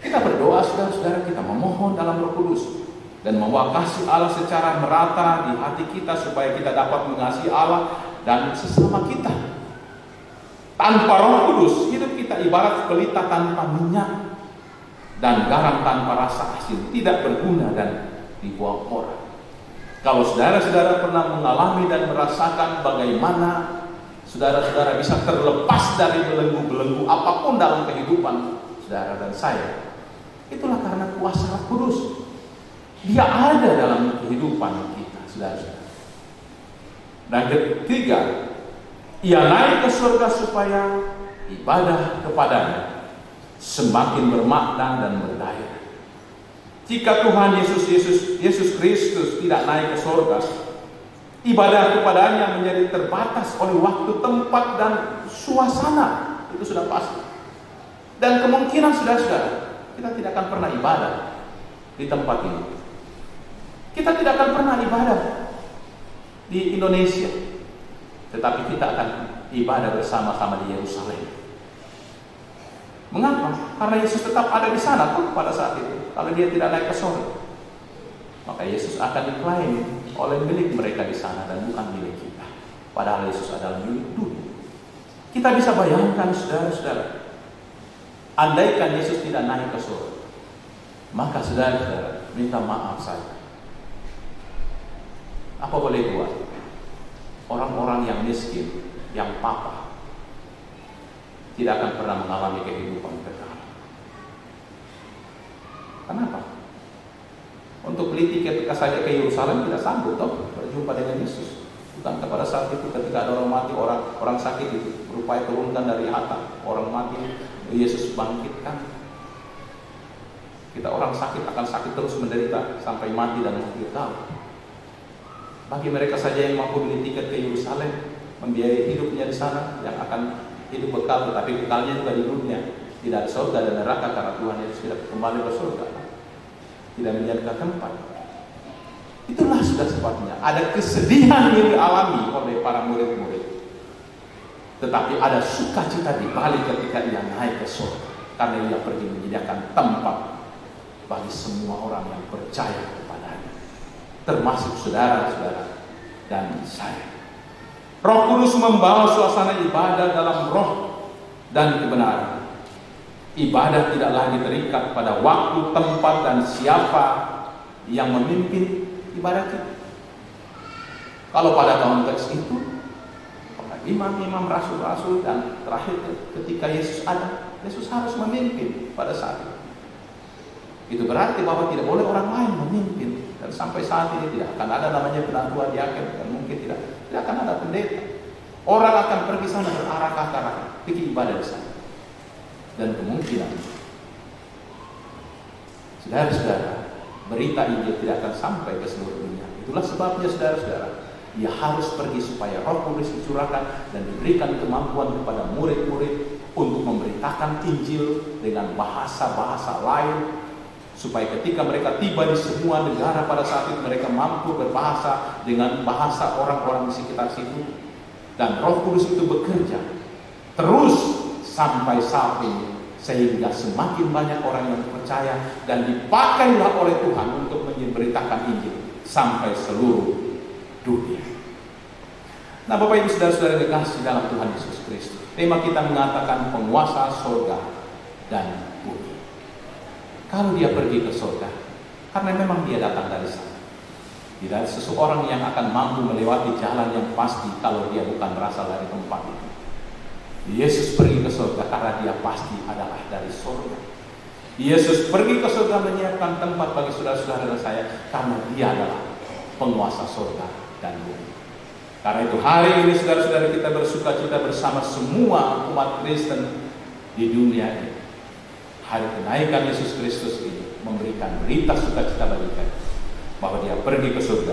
Kita berdoa, saudara-saudara, kita memohon dalam Roh Kudus dan membawa kasih Allah secara merata di hati kita supaya kita dapat mengasihi Allah dan sesama kita. Tanpa Roh Kudus, hidup kita ibarat pelita tanpa minyak dan garam tanpa rasa asin, tidak berguna dan dibuang orang. Kalau saudara-saudara pernah mengalami dan merasakan bagaimana saudara-saudara bisa terlepas dari belenggu-belenggu apapun dalam kehidupan saudara dan saya, itulah karena kuasa Roh Kudus. Dia ada dalam kehidupan kita, saudara-saudara. Dan ketiga, ia naik ke surga supaya ibadah kepadanya semakin bermakna dan berdaya. Jika Tuhan Yesus Kristus tidak naik ke surga, ibadah kepadanya menjadi terbatas oleh waktu, tempat, dan suasana. Itu sudah pasti. Dan kemungkinan saudara-saudara, kita tidak akan pernah ibadah di tempat ini. Kita tidak akan pernah ibadah di Indonesia, tetapi kita akan ibadah bersama-sama di Yerusalem. Mengapa? Karena Yesus tetap ada di sana tuh pada saat itu. Kalau dia tidak naik ke surga, maka Yesus akan diklaim oleh milik mereka di sana dan bukan milik kita. Padahal Yesus adalah milik dunia. Kita bisa bayangkan, saudara-saudara, andaikan Yesus tidak naik ke surga, maka saudara-saudara minta maaf saja. Apa boleh buat? Orang-orang yang miskin, yang papa, tidak akan pernah mengalami kehidupan kekal. Kenapa? Untuk beli tiket saja ke Yerusalem tidak sanggup toh berjumpa dengan Yesus. Bukan pada saat itu ketika ada orang mati, orang sakit itu berupaya turunkan dari atap, orang mati Yesus bangkitkan. Kita orang sakit akan sakit terus menderita sampai mati dan mati kekal. Bagi mereka saja yang mampu beli tiket ke Yerusalem, membiayai hidupnya di sana, yang akan hidup bekal, tetapi kekalnya juga di dunia. Tidak ada surga dan neraka karena Tuhan Yesus tidak kembali ke surga, tidak menjadikan tempat. Itulah sudah sebabnya ada kesedihan yang dialami oleh para murid-murid, tetapi ada sukacita di balik ketika ia naik ke surga, karena ia pergi menyediakan tempat bagi semua orang yang percaya kepadanya, termasuk saudara-saudara dan saya. Roh Kudus membawa suasana ibadah dalam roh dan kebenaran. Ibadah tidak lagi terikat pada waktu, tempat, dan siapa yang memimpin ibadah kita. Kalau pada konteks itu, pada imam-imam, rasul-rasul, dan terakhir ketika Yesus ada, Yesus harus memimpin pada saat itu. Itu berarti bahwa tidak boleh orang lain memimpin. Dan sampai saat ini tidak akan ada namanya penatua diaken, dan mungkin tidak akan ada pendeta. Orang akan pergi sana berarak-arak, pergi ibadah di sana. Dan kemungkinan saudara-saudara, berita Injil tidak akan sampai ke seluruh dunia. Itulah sebabnya saudara-saudara, ia harus pergi supaya Roh Kudus dicurahkan dan diberikan kemampuan kepada murid-murid untuk memberitakan Injil dengan bahasa-bahasa lain, supaya ketika mereka tiba di semua negara pada saat itu mereka mampu berbahasa dengan bahasa orang-orang di sekitar situ, dan Roh Kudus itu bekerja terus sampai saat ini, sehingga semakin banyak orang yang percaya dan dipakailah oleh Tuhan untuk memberitakan Injil sampai seluruh dunia. Nah, Bapak Ibu Saudara-saudara kekasih dalam Tuhan Yesus Kristus, tema kita mengatakan penguasa surga dan bumi. Kalau dia pergi ke surga, karena memang dia datang dari sana. Tidak ada seseorang yang akan mampu melewati jalan yang pasti kalau dia bukan berasal dari tempat itu. Yesus pergi ke surga karena dia pasti adalah dari surga. Yesus pergi ke surga menyiapkan tempat bagi saudara-saudara dan saya karena dia adalah penguasa surga dan bumi. Karena itu hari ini saudara-saudara kita bersuka cita bersama semua umat Kristen di dunia ini. Hari kenaikan Yesus Kristus ini memberikan berita sukacita bagi kita bahwa dia pergi ke surga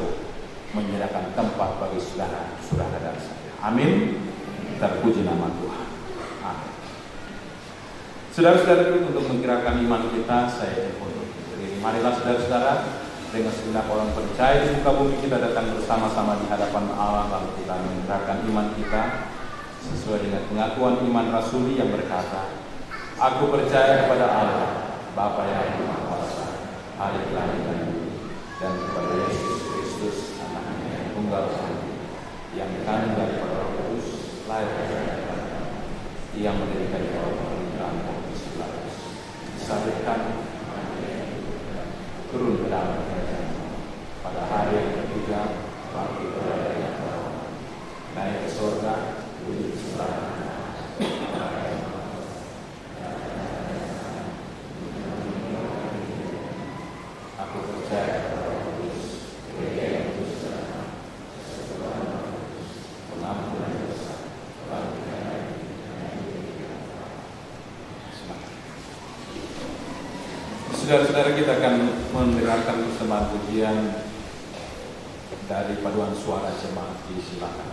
menyediakan tempat bagi saudara-saudara dan saya. Amin. Terpuji nama Tuhan. Amin. Saudara-saudara, untuk menggerakkan iman kita, saya untuk berdiri. Marilah saudara-saudara, dengan segenap orang percaya di muka bumi kita datang bersama-sama di hadapan Allah, lalu kita menggerakkan iman kita sesuai dengan pengakuan iman rasuli yang berkata, aku percaya kepada Allah, Bapa yang Maha Kuasa, Hari langit dan bumi, dan kepada Yesus Kristus, Anaknya yang tunggal yang dikandung dari Roh Kudus, lahir dari Bapa, yang mendirikan pemerintahan Pontius Pilatus, disalibkan, turun ke dalam kerajaan, pada hari yang ketiga bangkit dari yang bawah, naik ke surga, duduk sebelah kanan. Aku percaya kepada Roh Kudus, Gereja yang kudus dan pengampunan dosa, bangkit dari saudara-saudara, kita akan mendengarkan persembahan pujian dari paduan suara jemaat. Silakan.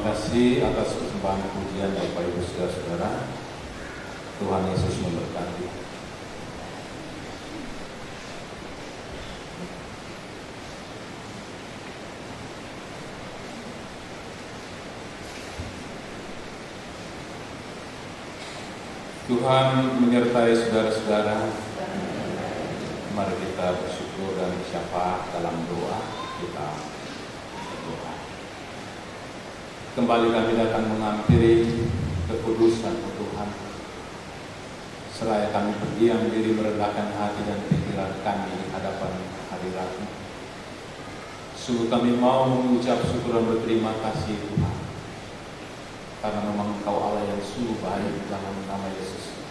Terima kasih atas persembahan pujian Bapak Ibu Saudara-saudara. Tuhan Yesus memberkati. Tuhan menyertai saudara-saudara. Mari kita bersyukur dan bersyafaat dalam doa. Kita berdoa. Kembali kami datang menghampiri kekudusan Tuhan. Seraya kami berdiam diri merendahkan hati dan pikiran kami di hadapan hadirat-Mu. Sungguh kami mau mengucap syukur dan berterima kasih Tuhan. Karena memang Engkau Allah yang sungguh baik dalam nama Yesus.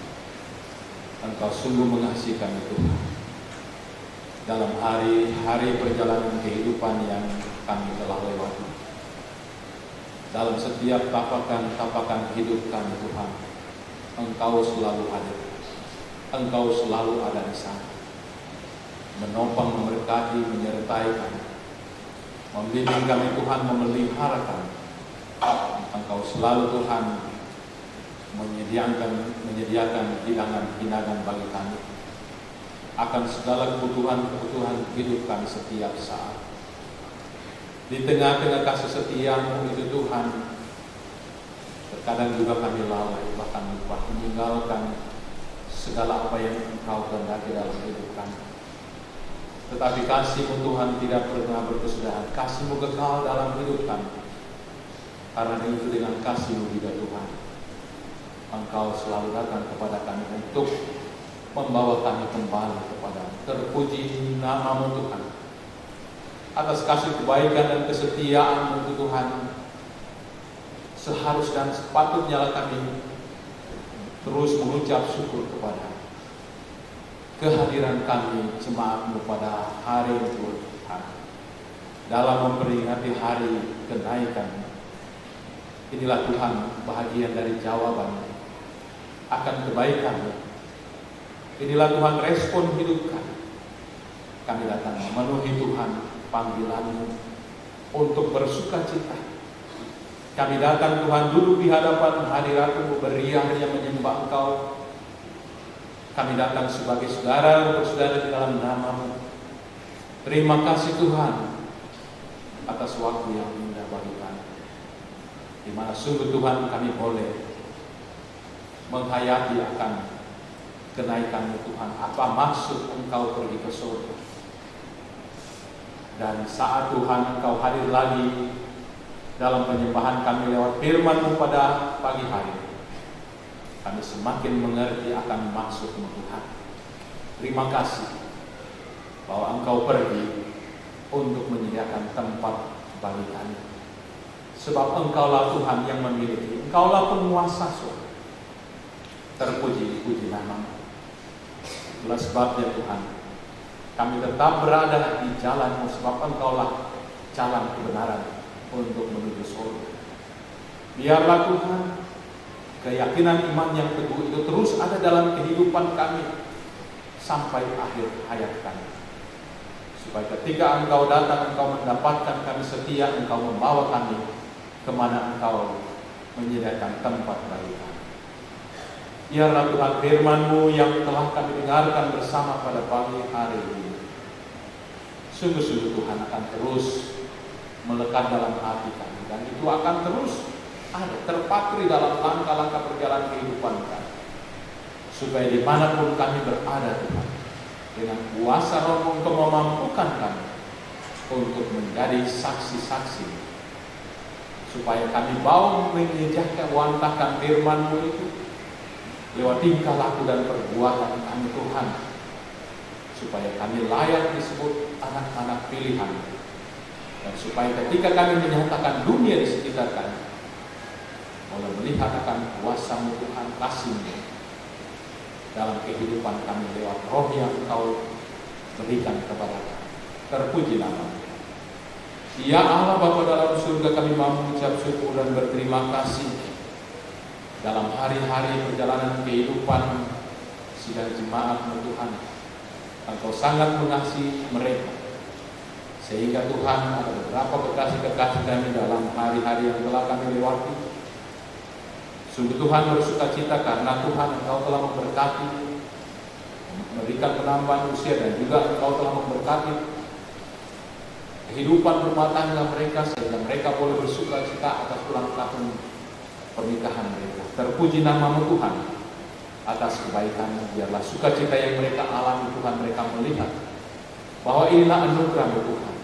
Engkau sungguh mengasihi kami Tuhan. Dalam hari-hari perjalanan kehidupan yang kami telah lewati. Dalam setiap tapakan hidup kami Tuhan, Engkau selalu ada. Engkau selalu ada di sana. Menopang, memberkati, menyertai kami. Membimbing kami Tuhan, memelihara kami. Engkau selalu Tuhan menyediakan hidangan bagi kami akan segala kebutuhan hidup kami setiap saat. Di tengah-tengah kasih setia-Mu itu Tuhan, terkadang juga kami lalai, bahkan lupa meninggalkan segala apa yang Engkau kehendaki dalam hidup kami. Tetapi kasih-Mu Tuhan tidak pernah berkesudahan. Kasih-Mu kekal dalam hidup kami. Karena itu dengan kasih-Mu juga Tuhan, Engkau selalu datang kepada kami untuk membawa kami kembali kepada terpuji nama-Mu Tuhan. Atas kasih kebaikan dan kesetiaan-Mu Tuhan, seharus dan sepatutnya kami terus mengucap syukur kepada kehadiran kami jemaat-Mu pada hari itu Tuhan. Dalam memperingati hari kenaikan, inilah Tuhan bahagian dari jawaban akan kebaikan-Mu. Inilah Tuhan respon hidup kami. Kami datang memenuhi Tuhan panggilan-Mu untuk bersuka cita. Kami datang Tuhan duduk di hadapan hadirat-Mu, beriah-riah menyembah Engkau. Kami datang sebagai saudara untuk saudara di dalam nama-Mu. Terima kasih Tuhan atas waktu yang indah bagi kami, di mana sungguh Tuhan kami boleh menghayati akan kenaikan-Mu Tuhan. Apa maksud Engkau pergi ke surga? Dan saat Tuhan Engkau hadir lagi dalam penyembahan kami lewat firman-Mu pada pagi hari, kami semakin mengerti akan maksud-Mu Tuhan. Terima kasih bahwa Engkau pergi untuk menyediakan tempat bagi kami. Sebab Engkaulah Tuhan yang memiliki, Engkaulah penguasa surga. Terpuji nama-Mu. Itulah sebabnya Tuhan, kami tetap berada di jalan-Mu, sebab Engkaulah jalan kebenaran untuk menuju surga. Biarlah Tuhan, keyakinan iman yang teguh itu terus ada dalam kehidupan kami sampai akhir hayat kami. Supaya ketika Engkau datang, Engkau mendapatkan kami setia, Engkau membawa kami kemana Engkau menyediakan tempat bagi kami. Biarlah Tuhan firman-Mu yang telah kami dengarkan bersama pada pagi hari ini, sungguh-sungguh Tuhan akan terus melekat dalam hati kami, dan itu akan terus ada terpatri dalam langkah-langkah perjalanan kehidupan kami, supaya dimanapun kami berada Tuhan, dengan kuasa Roh-Mu untuk memampukan kami untuk menjadi saksi-saksi, supaya kami mau menjejaskan firman-Mu itu lewat tingkah laku dan perbuatan kami Tuhan, supaya kami layak disebut anak-anak pilihan. Dan supaya ketika kami menyatakan dunia di sekitar kami boleh melihat akan kuasa-Mu Tuhan, kasih-Mu dalam kehidupan kami lewat Roh yang Engkau berikan kepada kami. Terpuji nama-Mu. Ya Allah Bapa dalam surga, kami mau mengucap syukur dan berterima kasih dalam hari-hari perjalanan kehidupan sidang jemaat-Mu Tuhan. Engkau sangat mengasihi mereka, Sehingga Tuhan, ada beberapa kekasih-kekasih kami dalam hari-hari yang telah kami lewati. Sungguh Tuhan bersuka cita karena Tuhan Engkau telah memberkati, memberikan penambahan usia, dan juga Engkau telah memberkati kehidupan rumah tangga mereka, sehingga mereka boleh bersuka cita atas ulang tahun pernikahan mereka. Terpuji nama-Mu Tuhan atas kebaikan. Biarlah sukacita yang mereka alami Tuhan, mereka melihat bahwa inilah anugerah Tuhan,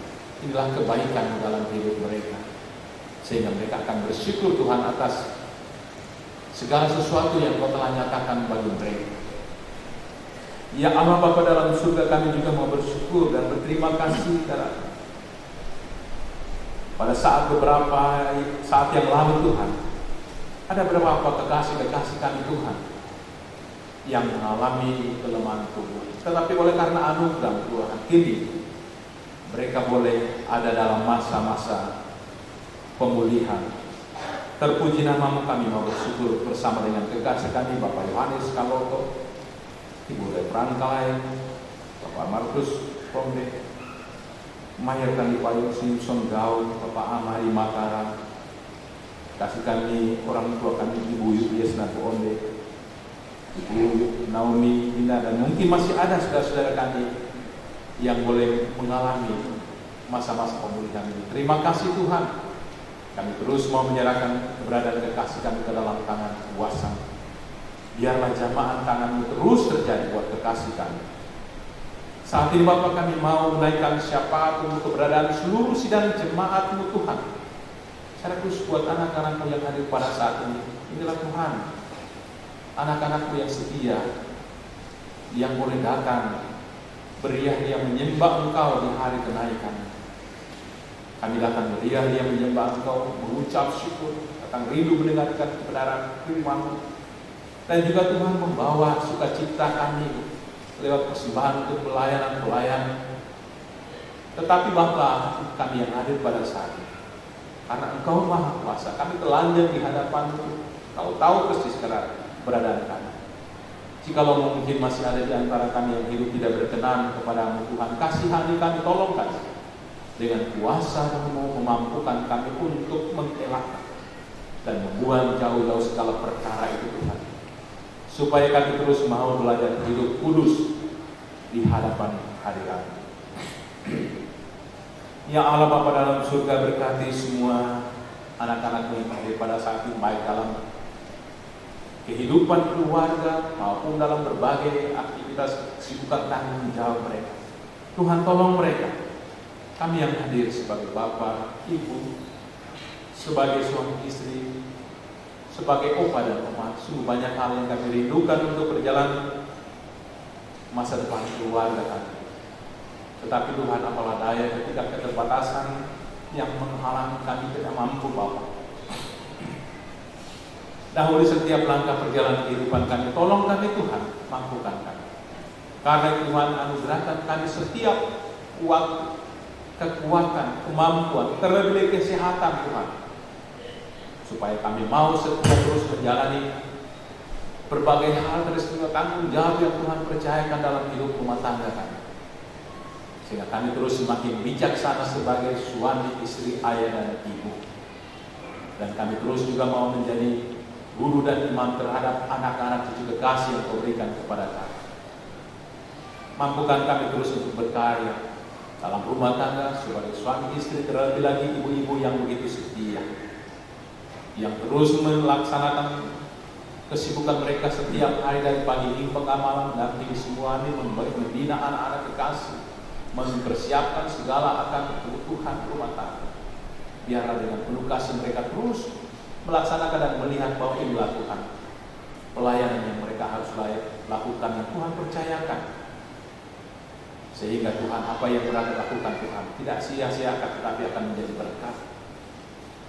inilah kebaikan dalam hidup mereka, sehingga mereka akan bersyukur Tuhan atas segala sesuatu yang Kau telah nyatakan bagi mereka. Ya Allah Bapa dalam surga, kami juga mau bersyukur dan berterima kasih karena pada beberapa saat yang lalu Tuhan, ada beberapa kekasih-kekasih kami Tuhan yang mengalami kelemahan tubuh. Tetapi oleh karena anugerah Tuhan, kini mereka boleh ada dalam masa-masa pemulihan. Terpuji nama-Mu, kami mau bersyukur bersama dengan kekasih kami Bapak Yohanes Kaloto, Ibu Refrangkai, Bapak Markus Pomde, Mayer kami Payung Simpson Gaul, Bapak Amari Mataram, kasih kami orang tua kami Ibu Yudhiasna Onde, Ibu Naomi Dina, dan mungkin masih ada saudara-saudara kami yang boleh mengalami masa-masa pemulihan ini. Terima kasih Tuhan. Kami terus mau menyerahkan keberadaan kekasih kami ke dalam tangan kuasa. Biarlah jamaah tangan-Mu terus terjadi buat kekasih kami. Saat ini Bapak, kami mau menaikkan syafaat untuk keberadaan seluruh sidang jemaat-Mu Tuhan. Secara khusus buat anak-anak-Mu yang hadir pada saat ini. Inilah Tuhan, anak-anak-Mu yang setia, yang boleh datang beriah-riah menyembah Engkau di hari kenaikan. Kami datang beriah-riah menyembah Engkau, mengucap syukur, datang rindu mendengarkan kebenaran firman-Mu, dan juga Tuhan membawa sukacita kami lewat persembahan untuk pelayanan-pelayanan. Tetapi Bapa, kami yang hadir pada saat ini, karena Engkau Maha Kuasa, kami telanjang di hadapan-Mu. Kau tahu persis keberadaan kami. Jikalau mungkin masih ada di antara kami yang hidup tidak berkenan kepada-Mu Tuhan, kasihani kami, tolong kami. Dengan kuasa-Mu memampukan kami untuk mengelakkan dan membuang jauh-jauh segala perkara itu Tuhan, supaya kami terus mau belajar hidup kudus di hadapan hadirat. Ya Allah Bapa dalam surga, berkati semua anak-anak-Mu yang hadir pada saat ini, baik dalam kehidupan keluarga maupun dalam berbagai aktivitas kesibukan tanggung jawab mereka. Tuhan tolong mereka. Kami yang hadir sebagai bapak, ibu, sebagai suami istri, sebagai opa dan oma, sungguh banyak hal yang kami rindukan untuk berjalan masa depan keluarga kami. Tetapi Tuhan, apalah daya ketika keterbatasan yang menghalangi kami tidak mampu Bapa. Dahulu setiap langkah perjalanan kehidupan kami, tolong kami Tuhan, mampukan kami. Karena Tuhan anugerahkan kami setiap waktu, kekuatan, kemampuan, terlebih kesehatan Tuhan, supaya kami mau setia terus menjalani berbagai hal dari segala tanggung jawab yang Tuhan percayakan dalam hidup rumah tangga kami, sehingga kami terus semakin bijaksana sebagai suami, istri, ayah, dan ibu. Dan kami terus juga mau menjadi guru dan imam terhadap anak-anak cucu kekasih yang Kau berikan kepada kami. Mampukan kami terus untuk berkarya dalam rumah tangga sebagai suami istri, terlebih lagi ibu-ibu yang begitu setia, yang terus melaksanakan kesibukan mereka setiap hari dari pagi hingga malam, mendampingi semua ini, membina anak-anak kekasih, mempersiapkan segala akan kebutuhan rumah tangga. Biarlah dengan penuh kasih mereka terus melaksanakan dan melihat bahwa inilah Tuhan pelayanan yang mereka harus lakukan, yang Tuhan percayakan. Sehingga Tuhan, apa yang mereka lakukan Tuhan tidak sia-siakan, tetapi akan menjadi berkat.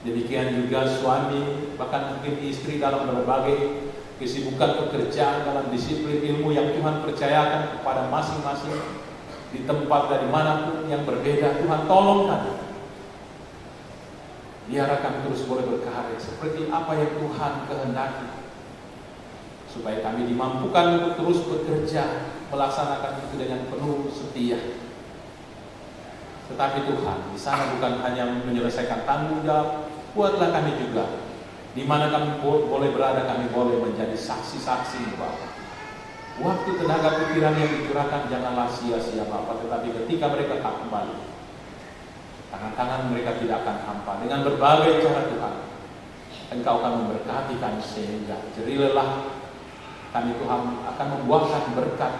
Demikian juga suami, bahkan mungkin istri dalam berbagai kesibukan pekerjaan dalam disiplin ilmu yang Tuhan percayakan kepada masing-masing di tempat dari manapun yang berbeda. Tuhan tolong kami, biar kami terus boleh berkarya seperti apa yang Tuhan kehendaki, supaya kami dimampukan untuk terus bekerja, melaksanakan itu dengan penuh setia. Tetapi Tuhan, di sana bukan hanya menyelesaikan tanggung jawab, buatlah kami juga. Di mana kami boleh berada, kami boleh menjadi saksi-saksi Bapa. Waktu, tenaga, pikiran yang dicurahkan janganlah sia-sia Bapa, tetapi ketika mereka kembali, tangan-tangan mereka tidak akan hampa. Dengan berbagai cara Tuhan, Engkau akan memberkati kami sehingga jerilelah kami Tuhan akan membuahkan berkat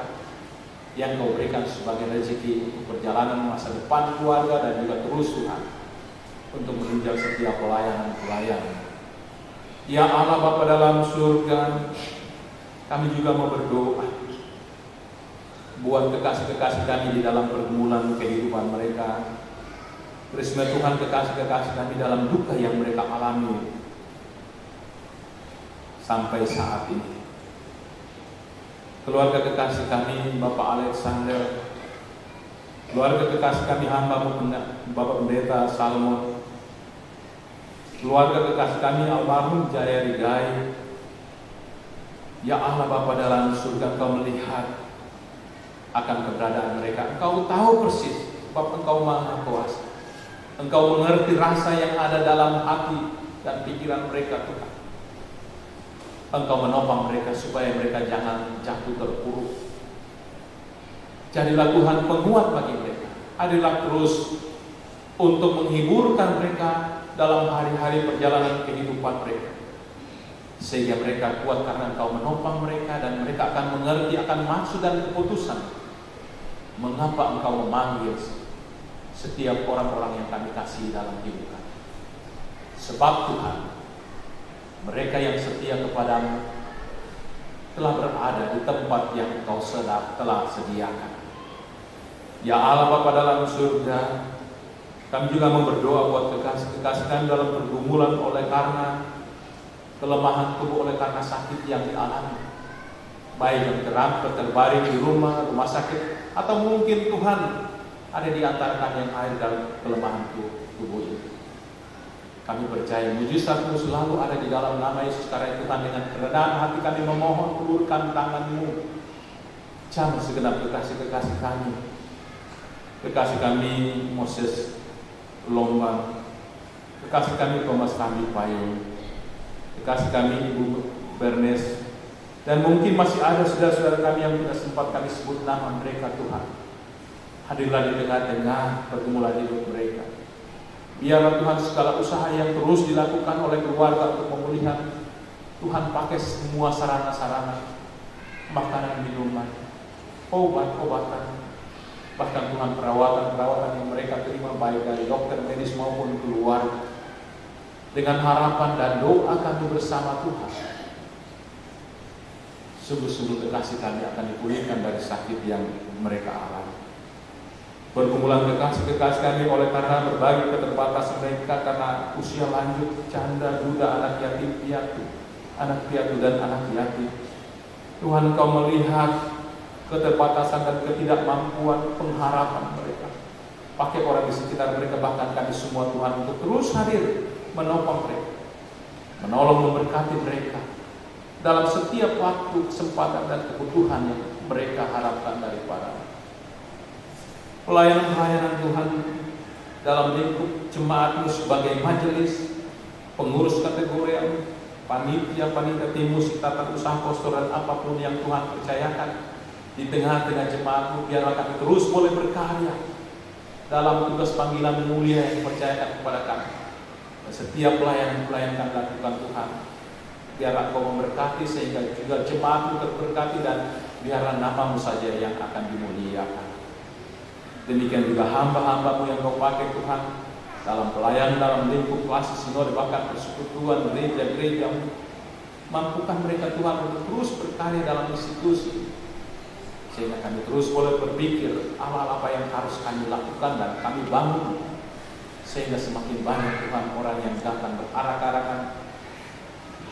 yang Kau berikan sebagai rezeki untuk perjalanan masa depan keluarga dan juga terus Tuhan untuk menunjang setiap pelayanan. Ya Allah Bapa dalam surga, kami juga mau berdoa buat kekasih-kekasih kami di dalam pergumulan kehidupan mereka. Kristus Tuhan, kekasih-kekasih kami dalam duka yang mereka alami sampai saat ini. Keluarga kekasih kami Bapak Alexander, keluarga kekasih kami hamba Bapak Pendeta Salmon, keluarga kekasih kami almarhum Jaya Rigai. Ya Allah Bapa dalam surga, Engkau melihat akan keberadaan mereka. Engkau tahu persis, Bapak, Engkau Maha Kuasa. Engkau mengerti rasa yang ada dalam hati dan pikiran mereka Tuhan. Engkau menopang mereka supaya mereka jangan jatuh terpuruk. Jadilah Tuhan penguat bagi mereka. Adilah terus untuk menghiburkan mereka dalam hari-hari perjalanan kehidupan mereka, sehingga mereka kuat karena Engkau menopang mereka dan mereka akan mengerti akan maksud dan keputusan mengapa Engkau memanggil setiap orang-orang yang kami kasih dalam hidup kami. Sebab Tuhan, mereka yang setia kepadamu telah berada di tempat yang Engkau telah sediakan. Ya Allah Bapa dalam surga, kami juga mau berdoa buat kekasih-kekasih kami dalam pergumulan oleh karena kelemahan tubuh, oleh karena sakit yang dialami, baik yang terbaring di rumah sakit, atau mungkin Tuhan ada di antara kami yang hadir dalam kelemahan tubuh ini. Kami percaya mujizat-Mu selalu ada di dalam nama Yesus. Karena Tuhan, dengan kerendahan hati kami memohon, ulurkan tangan-Mu, jamah segenap kekasih-kekasih kami. Kekasih kami Moses Lombang, kekasih kami Thomas Rambi Payung, kekasih kami Ibu Bernes, dan mungkin masih ada saudara-saudara kami yang tidak sempat kami sebut nama mereka Tuhan. Hadirlah di tengah-tengah pergumulan hidup mereka. Biarlah Tuhan segala usaha yang terus dilakukan oleh keluarga untuk pemulihan, Tuhan pakai semua sarana-sarana, makanan, minuman, obat-obatan, bahkan Tuhan perawatan-perawatan yang mereka terima baik dari dokter medis maupun keluarga. Dengan harapan dan doa kami bersama Tuhan, sungguh-sungguh kekasih kami akan dipulihkan dari sakit yang mereka alami. Pergumulan kekasih kami oleh karena berbagai keterbatasan mereka, karena usia lanjut, janda, duda, anak yatim piatu, dan anak yatim. Tuhan, Engkau melihat keterbatasan dan ketidakmampuan pengharapan mereka. Pakai orang di sekitar mereka, bahkan kami semua Tuhan, untuk terus hadir menopang mereka, menolong, memberkati mereka dalam setiap waktu, kesempatan dan kebutuhan yang mereka harapkan daripada pelayanan Tuhan dalam lingkup jemaat-Mu sebagai majelis, pengurus kategori, panitia timus, tata usaha pastoral, apapun yang Tuhan percayakan di tengah-tengah jemaat-Mu. Biarlah kami terus boleh berkarya dalam tugas panggilan mulia yang dipercayakan kepada kami. Dan setiap pelayanan kami lakukan Tuhan, biarlah Engkau memberkati sehingga juga jemaat-Mu terberkati, dan biarlah nama-Mu saja yang akan dimuliakan. Demikian juga hamba-hamba-Mu yang Kau pakai Tuhan dalam pelayanan dalam lingkup kelas sinode, bahkan persekutuan gereja-gereja-Mu. Mampukan mereka Tuhan untuk terus berkarya dalam institusi, sehingga kami terus boleh berpikir apa yang harus kami lakukan dan kami bangun, sehingga semakin banyak Tuhan orang yang datang berarak-arakan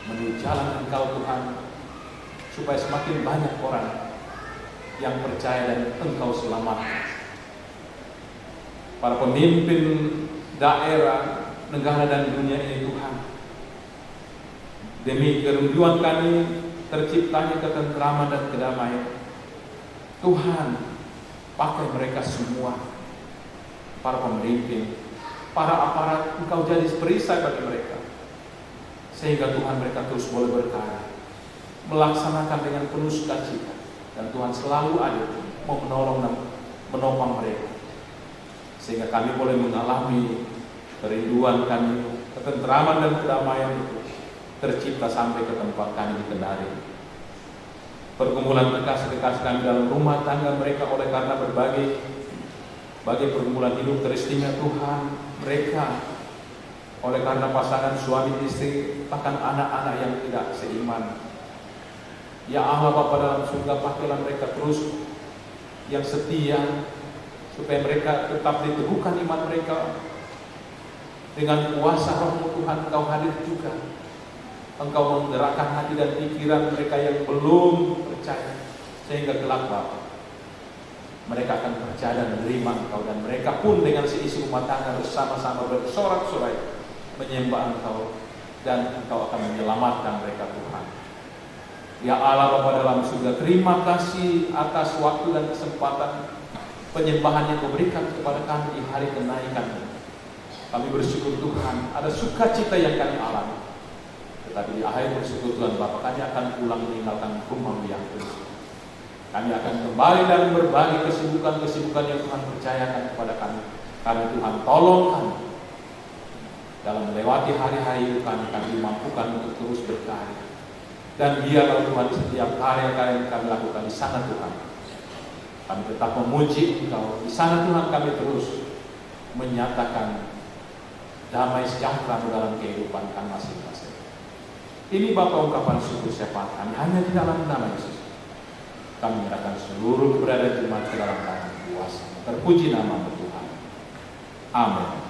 menuju jalan Engkau Tuhan, supaya semakin banyak orang yang percaya dan Engkau selamatkan. Para pemimpin daerah, negara dan dunia ini Tuhan, demi kerinduan kami terciptanya ketentraman dan kedamaian, Tuhan pakai mereka semua para pemimpin, para aparat, Engkau jadi perisai bagi mereka, sehingga Tuhan mereka terus boleh berkarya, melaksanakan dengan penuh sukacita, dan Tuhan selalu ada mau menolong dan menopang mereka, sehingga kami boleh mengalami kerinduan kami, ketentraman dan kedamaian itu tercipta sampai ke tempat kami di Kendari. Pergumulan kekasih-kekasih kami dalam rumah tangga mereka oleh karena berbagai pergumulan hidup teristimewa Tuhan mereka, oleh karena pasangan suami istri, bahkan anak-anak yang tidak seiman. Ya Allah Bapa dalam surga, pakailah mereka terus yang setia, supaya mereka tetap diteguhkan iman mereka. Dengan kuasa Roh-Mu Tuhan Engkau hadir juga, Engkau menggerakkan hati dan pikiran mereka yang belum percaya, sehingga kelak Bapa mereka akan percaya dan menerima Engkau, dan mereka pun dengan seisi rumah tangga bersama-sama bersorak-sorai menyembah Engkau, dan Engkau akan menyelamatkan mereka Tuhan. Ya Allah Bapa dalam surga, terima kasih atas waktu dan kesempatan penyembahan yang Kau berikan kepada kami di hari kenaikan. Kami bersyukur Tuhan, ada sukacita yang kami alami. Tetapi di akhir bersyukur Tuhan Bapa, kami akan pulang meninggalkan rumah-Mu yang terus. Kami akan kembali dan berbagi kesibukan-kesibukan yang Tuhan percayakan kepada kami. Karena Tuhan tolong kami dalam melewati hari-hari hidup kami dimampukan untuk terus berkarya. Dan biarlah Tuhan setiap karya-karya yang kami lakukan di sana Tuhan, kami tetap memuji Engkau. Di sana Tuhan kami terus menyatakan damai sejahtera dalam kehidupan kami masing-masing. Ini Bapa ungkapan syukur syafaat kami hanya di dalam nama Yesus. Kami menyerahkan seluruh keberadaan jemaat ke dalam tangan kuasa. Terpuji nama Tuhan. Amin.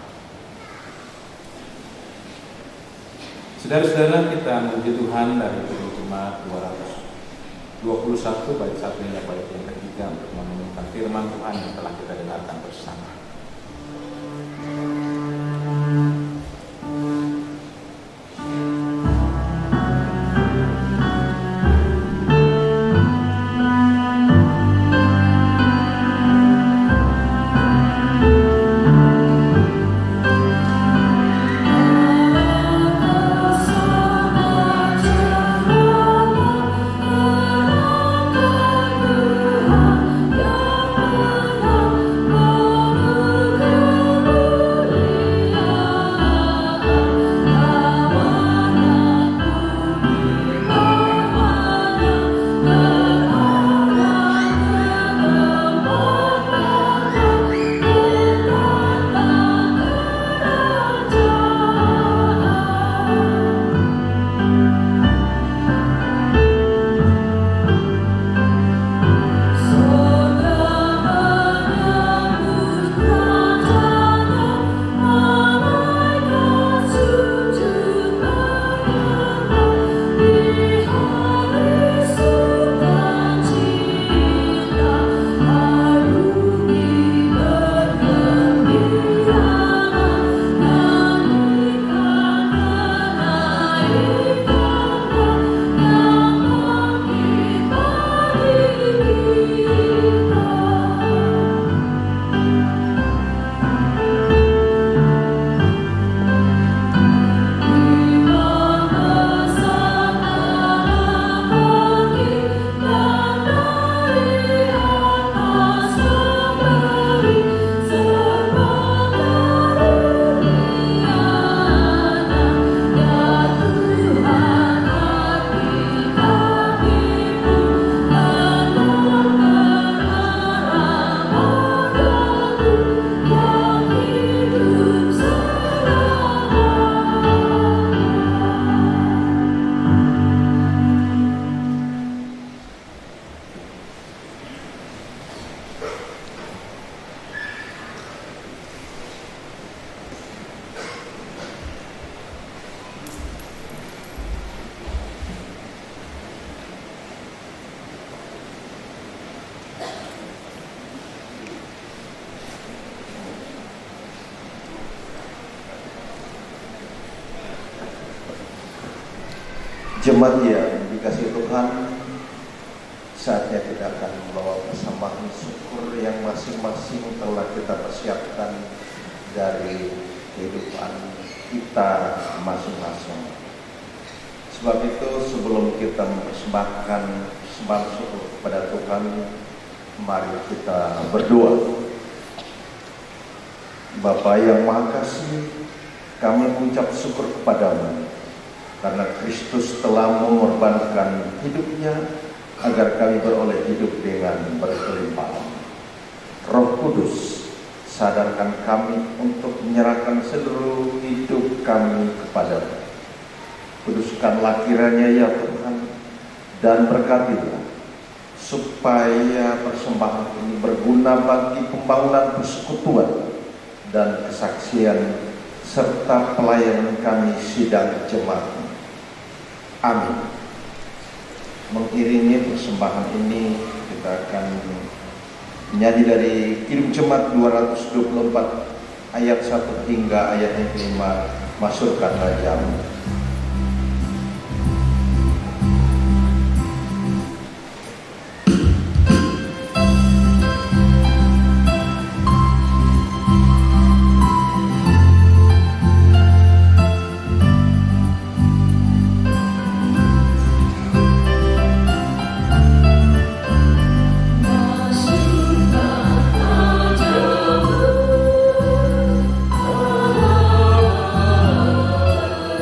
Saudara-saudara, kita memuji Tuhan dari jemaat 221 bait 1 hingga bait yang ketiga untuk menemukan firman Tuhan yang telah kita dengarkan bersama. Jemaat yang dikasihi Tuhan, Saatnya kita akan membawa persembahan syukur yang masing-masing telah kita persiapkan dari kehidupan kita masing-masing. Sebab itu sebelum kita mempersembahkan persembahan syukur kepada Tuhan, mari kita berdoa. Bapa yang Maha Kasih, kami mengucap syukur kepadamu karena Kristus telah mengorbankan hidupnya agar kami beroleh hidup dengan berkelimpahan. Roh Kudus, sadarkan kami untuk menyerahkan seluruh hidup kami kepadamu. Kuduskanlah kiranya ya Tuhan, dan berkatilah supaya persembahan ini berguna bagi pembangunan persekutuan dan kesaksian serta pelayanan kami sidang jemaat. Amin. Mengiringi persembahan ini kita akan menyanyi dari Kirim Jemaat 224 ayat 1 hingga ayat yang kelima, Masurkan Rajamu.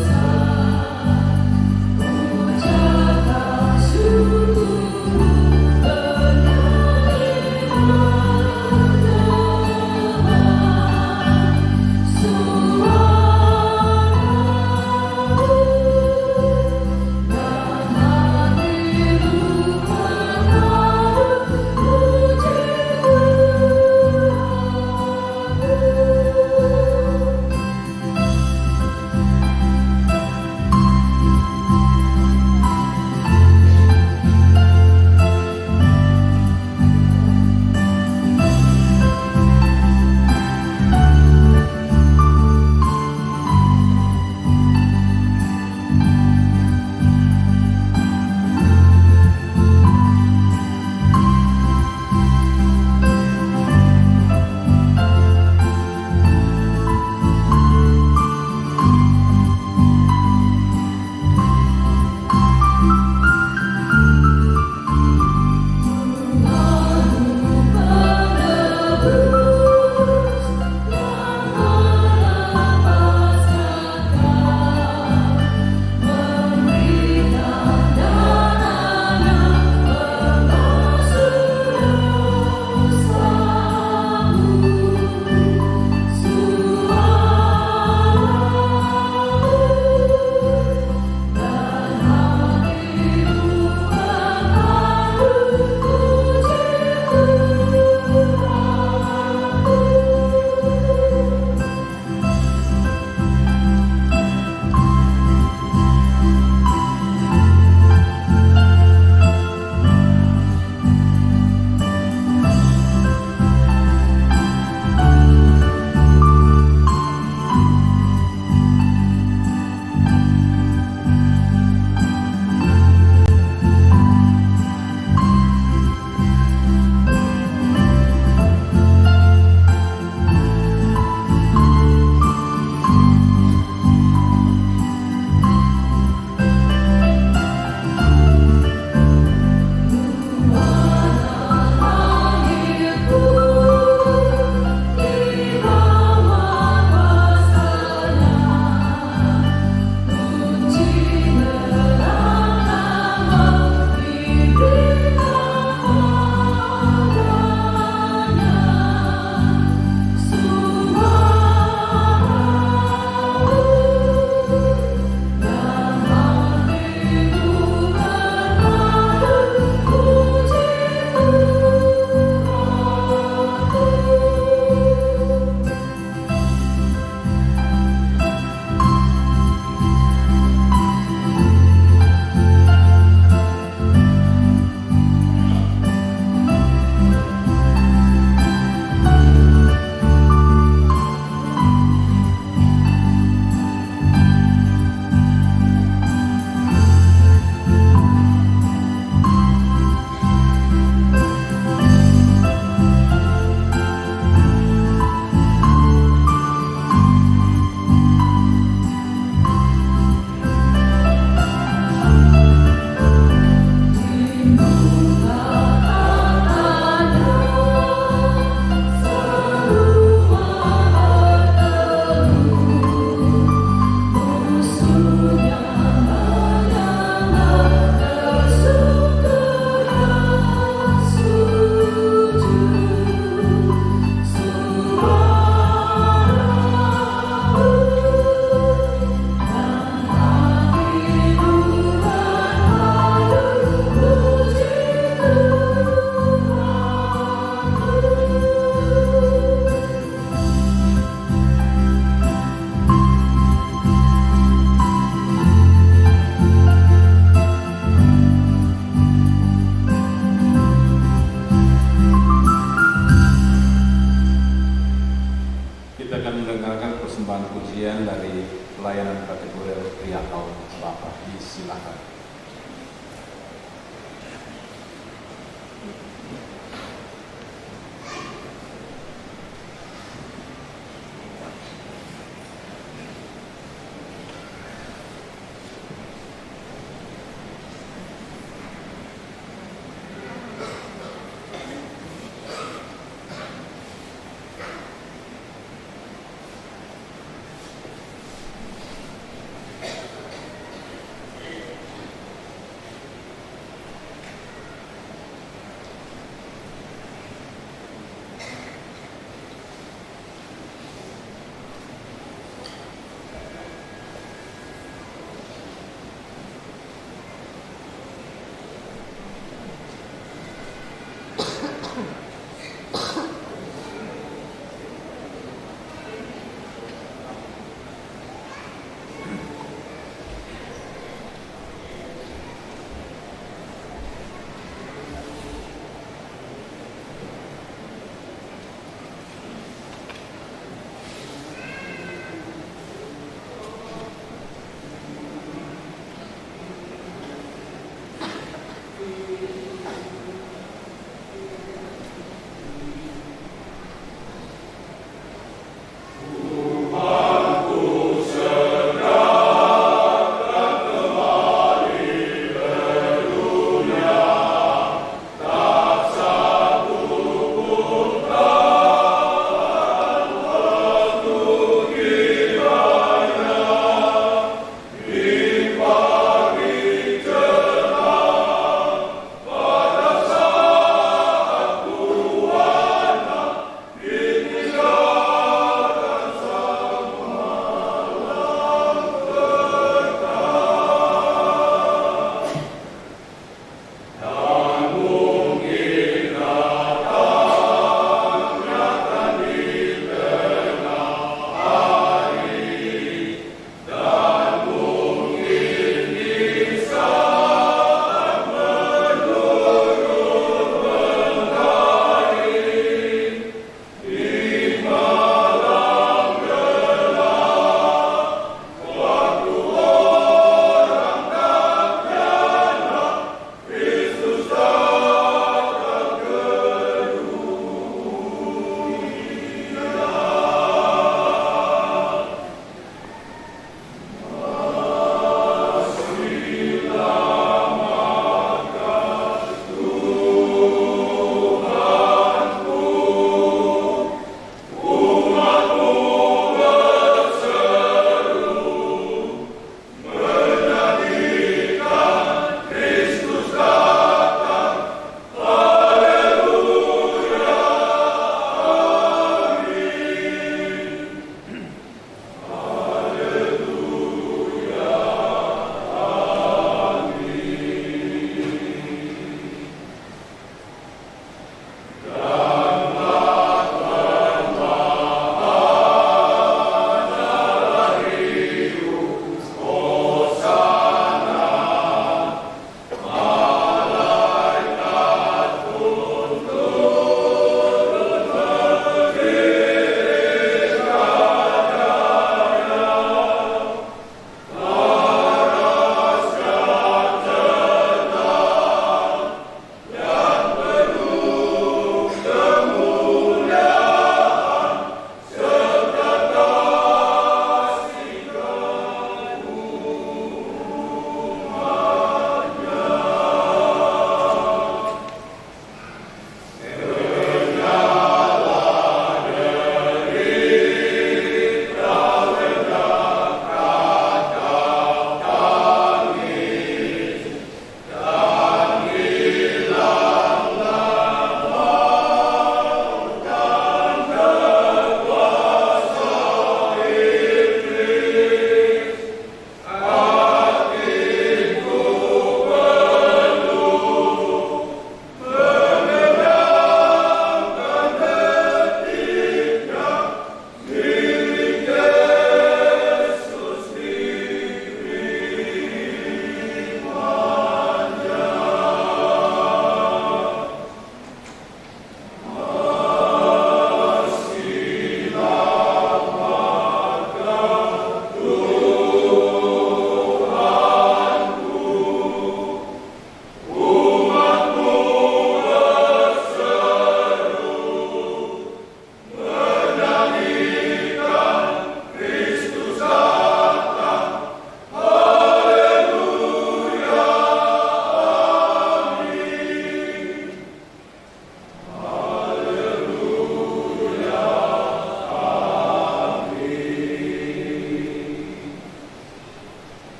Sa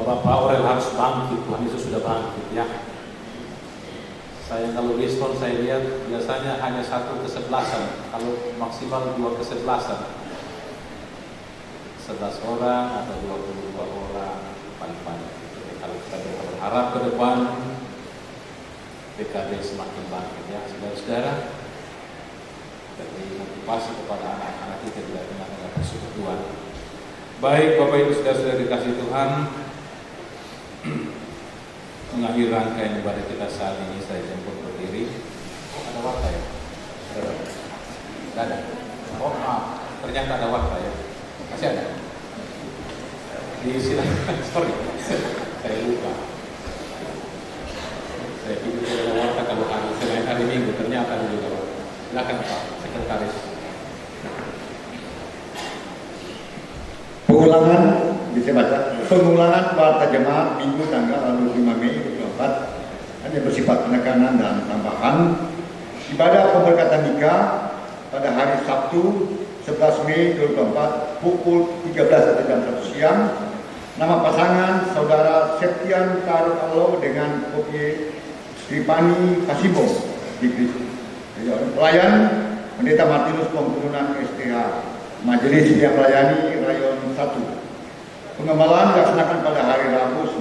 Bapak Aurel harus bangkit, Tuhan Yesus sudah bangkit ya. Saya kalau respon saya lihat biasanya hanya 1/11, kalau maksimal 2/11. 11 orang atau 22 orang paling banyak. Jadi kalau kita berharap ke depan PKB semakin bangkit ya, saudara-saudara. Jadi motivasi kepada anak-anak kita juga dengan persekutuan. Baik Bapak Ibu saudara-saudara dikasih Tuhan, mengakhiri rangkaian ibadah kita saat ini saya jemput berdiri. Ada waktu ya? Tidak ada. Oh maaf, ternyata ada waktu ya. Masih ada. Disilakan. Sorry, saya lupa. Saya pikir tidak ada waktu kalau hari selain hari Minggu, ternyata ada juga waktu. Silakan Pak Sekretaris. Pengulangan, bisa baca. Pengulangan warta jemaat Minggu tanggal 5 Mei 2024 hanya bersifat penekanan dan tambahan. Ibadah pemberkatan nikah pada hari Sabtu 11 Mei 2024 pukul 13 jam 1 siang. Nama pasangan Saudara Septian Taralo dengan Kopi Sripani Kasibo di Kristus. Pelayan Pendeta Martinus Pengturunan STH. Majelis yang melayani Rayon 1. Pengembalaan dilaksanakan pada hari Rabu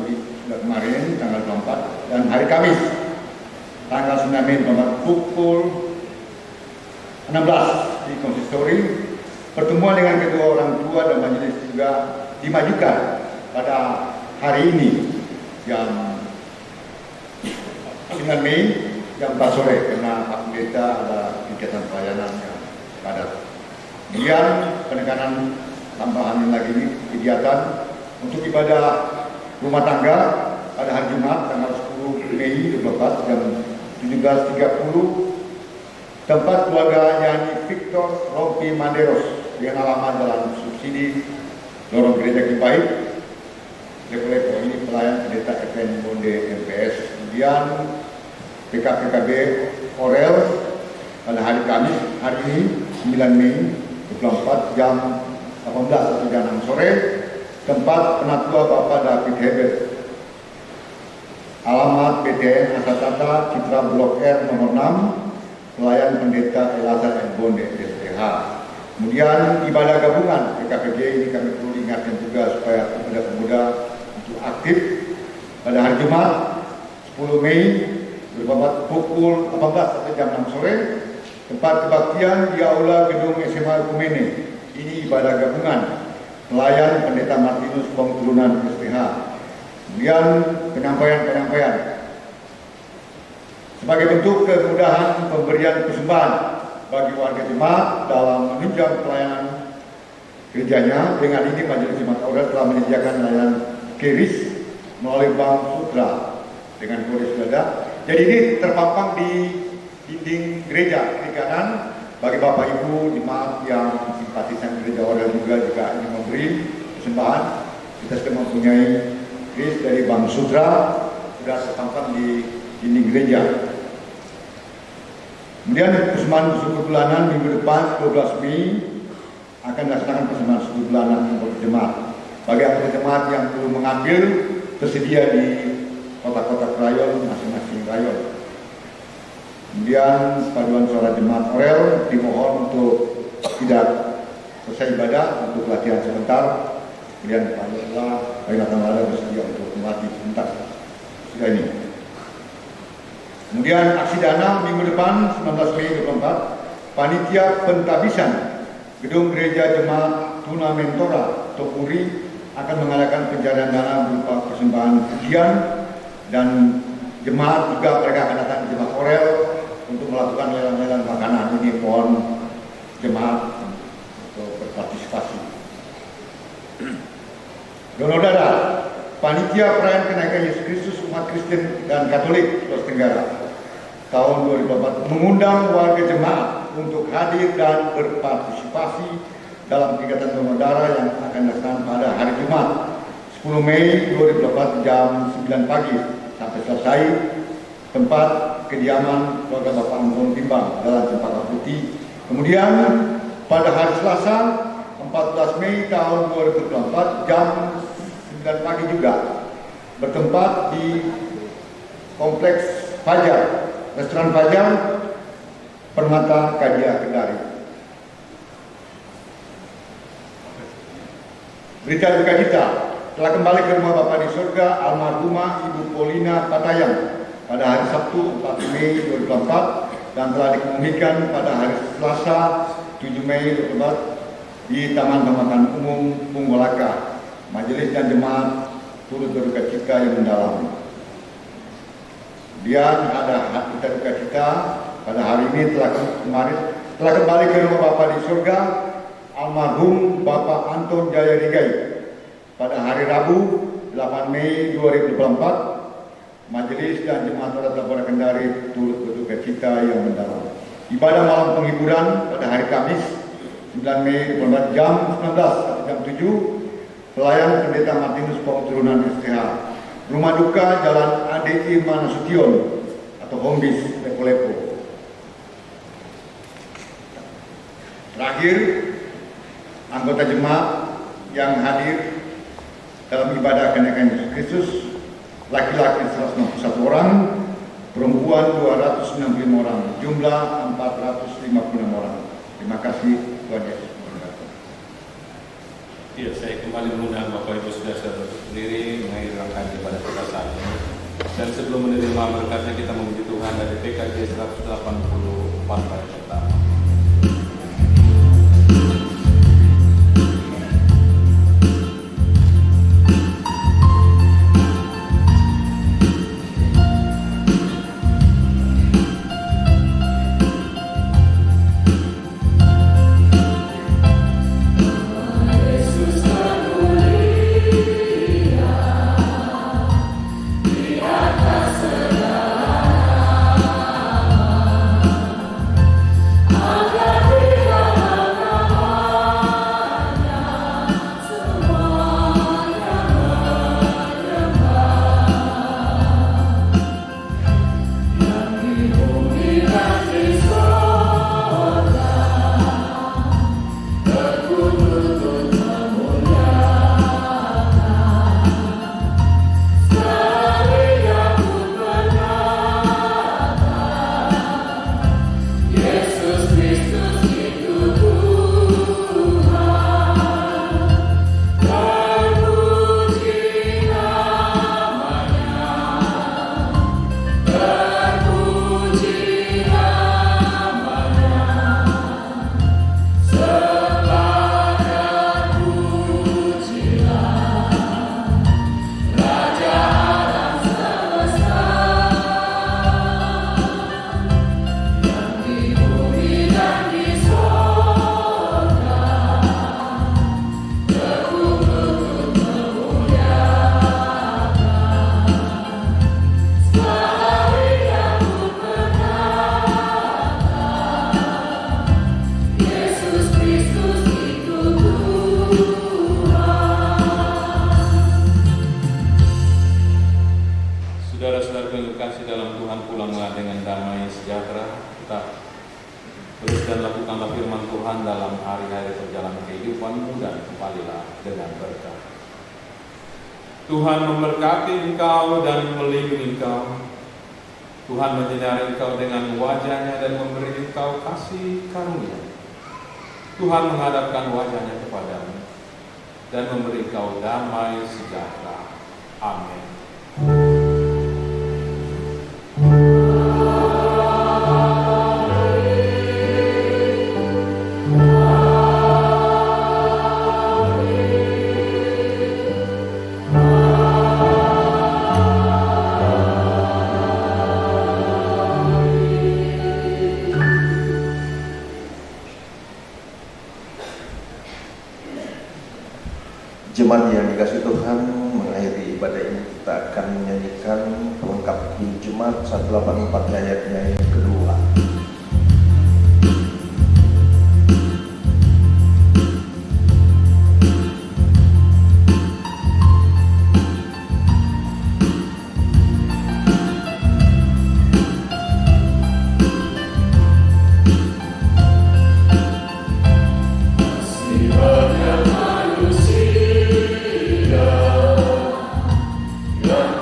kemarin tanggal 24 dan hari Kamis tanggal 9 Mei 24 pukul 16 di konsistori. Pertemuan dengan kedua orang tua dan majelis juga dimajukan pada hari ini jam 9 Mei jam 4 sore karena Pak Pendeta ada kegiatan pelayanan yang padat. Kemudian penekanan tambahan lagi ini kegiatan untuk ibadah rumah tangga pada hari Jumat tanggal 10 Mei 2024 jam 17.30 tempat keluarga Yani Victor Rompi Manderos dengan alamat dalam subsidi Lorong Gereja Kipai Lepo-Lepo. Ini pelayan Pendeta FN Bonde MPS. Kemudian PKPKB Orel pada hari Kamis hari ini 9 Mei 24 jam 18.36 sore tempat penatua Bapak David Hebert. Alamat BTN Asatata Citra Blok R nomor 6 pelayan Pendeta Elazar M. Bonde STH. Kemudian ibadah gabungan PKPG ini kami perlu diingatkan juga supaya pemuda-pemuda untuk aktif pada hari Jumat 10 Mei 2024 pukul 18 sampai jam 6 sore tempat kebaktian di aula gedung SMA Kumene. Ini ibadah gabungan pelayan Pendeta Martinus Pengturunan STH. Kemudian penyampaian sebagai bentuk kemudahan pemberian persembahan bagi warga jemaat dalam menunjang pelayanan gerejanya. Dengan ini Majelis Jemaat Aurel telah menyediakan layanan keris melalui Bank Sutra dengan kode sudah. Jadi ini terpampang di dinding gereja kiri kanan. Bagi Bapak Ibu jemaat yang simpatisan gereja Aurel juga jika ingin memberi persembahan, kita sudah mempunyai keris dari Bank Sutra sudah terpampang di dinding gereja. Kemudian persembahan suku bulanan minggu depan 12 Mei akan dilaksanakan persembahan suku bulanan untuk jemaat. Bagi anggota jemaat yang perlu mengambil tersedia di kota-kota rayon masing-masing rayon. Kemudian paduan suara jemaat Aurel dimohon untuk tidak selesai ibadah untuk latihan sebentar. Kemudian Pak Allah, Pak Datang Lada bersedia untuk melatih sebentar. Sudah ini. Kemudian aksi dana minggu depan 19 Mei 2024 panitia pentabisan gedung gereja jemaat Tuna Mentora Topuri akan mengadakan pencarian dana berupa persembahan pujian dan jemaat juga mereka akan datang ke jemaat Aurel untuk melakukan lelang-lelang makanan. Ini mohon jemaat untuk berpartisipasi. Donor darah panitia perayaan kenaikan Yesus Kristus umat Kristen dan Katolik Sulawesi Tenggara tahun 2024 mengundang warga jemaat untuk hadir dan berpartisipasi dalam kegiatan donor darah yang akan dilaksanakan pada hari Jumat 10 Mei 2024 jam 9 pagi sampai selesai. Tempat kediaman keluarga Bapak Anton Timbang Jalan Cempaka Putih. Kemudian pada hari Selasa 14 Mei tahun 2024 jam 9 pagi juga bertempat di Kompleks Fajar, Restoran Fajar, Permata Kadia Kendari. Berita duka cita, telah kembali ke rumah Bapa di surga almarhumah Ibu Polina Patayang pada hari Sabtu 4 Mei 2024 dan telah dikemumikan pada hari Selasa 7 Mei 2024 di Taman Pemakaman Umum Punggolaka. Majelis dan jemaat turut berduka cita yang mendalam. Kemudian ada berita duka cita pada hari ini telah kembali ke rumah Bapa di surga almarhum Bapak Anton Jaya Rigai pada hari Rabu 8 Mei 2024. Majelis dan jemaat Tapora Kendari turut berduka cita yang mendalam. Ibadah malam penghiburan pada hari Kamis 9 Mei 2024 jam 19 atau jam 7, pelayan Pendeta Martinus Turunan STH, Rumah Duka Jalan ADI Manasution atau Hombis Lepo-Lepo. Terakhir, anggota jemaat yang hadir dalam ibadah kenaikan Yesus Kristus, laki-laki 161 orang, perempuan 265 orang, jumlah 456 orang. Terima kasih Tuhan Yesus memberkati. Ya, saya kembali mengundang Bapak Ibu Saudara sendiri mengakhiri rangkaian ibadah kita saat ini. Dan sebelum menerima berkatnya kita memuji Tuhan dari PKJ 184 pada pertama. Tuhan memberkati engkau dan melindungi engkau. Tuhan menyinari engkau dengan wajah-Nya dan memberi engkau kasih karunia. Tuhan menghadapkan wajah-Nya kepadamu dan memberi engkau damai sejahtera. Amin. Jemaat yang dikasih Tuhan, mengakhiri ibadah ini kita akan menyanyikan pelengkap Jumat 184 ayatnya yang kedua. Yeah.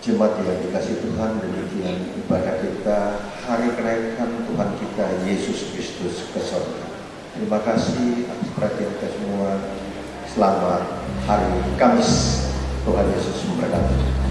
Jemaat yang dikasih Tuhan, demikian ibadah kita hari kenaikan Tuhan kita Yesus Kristus ke surga. Terima kasih atas perhatian kita semua. Selamat hari Kamis. Tuhan Yesus memberkati.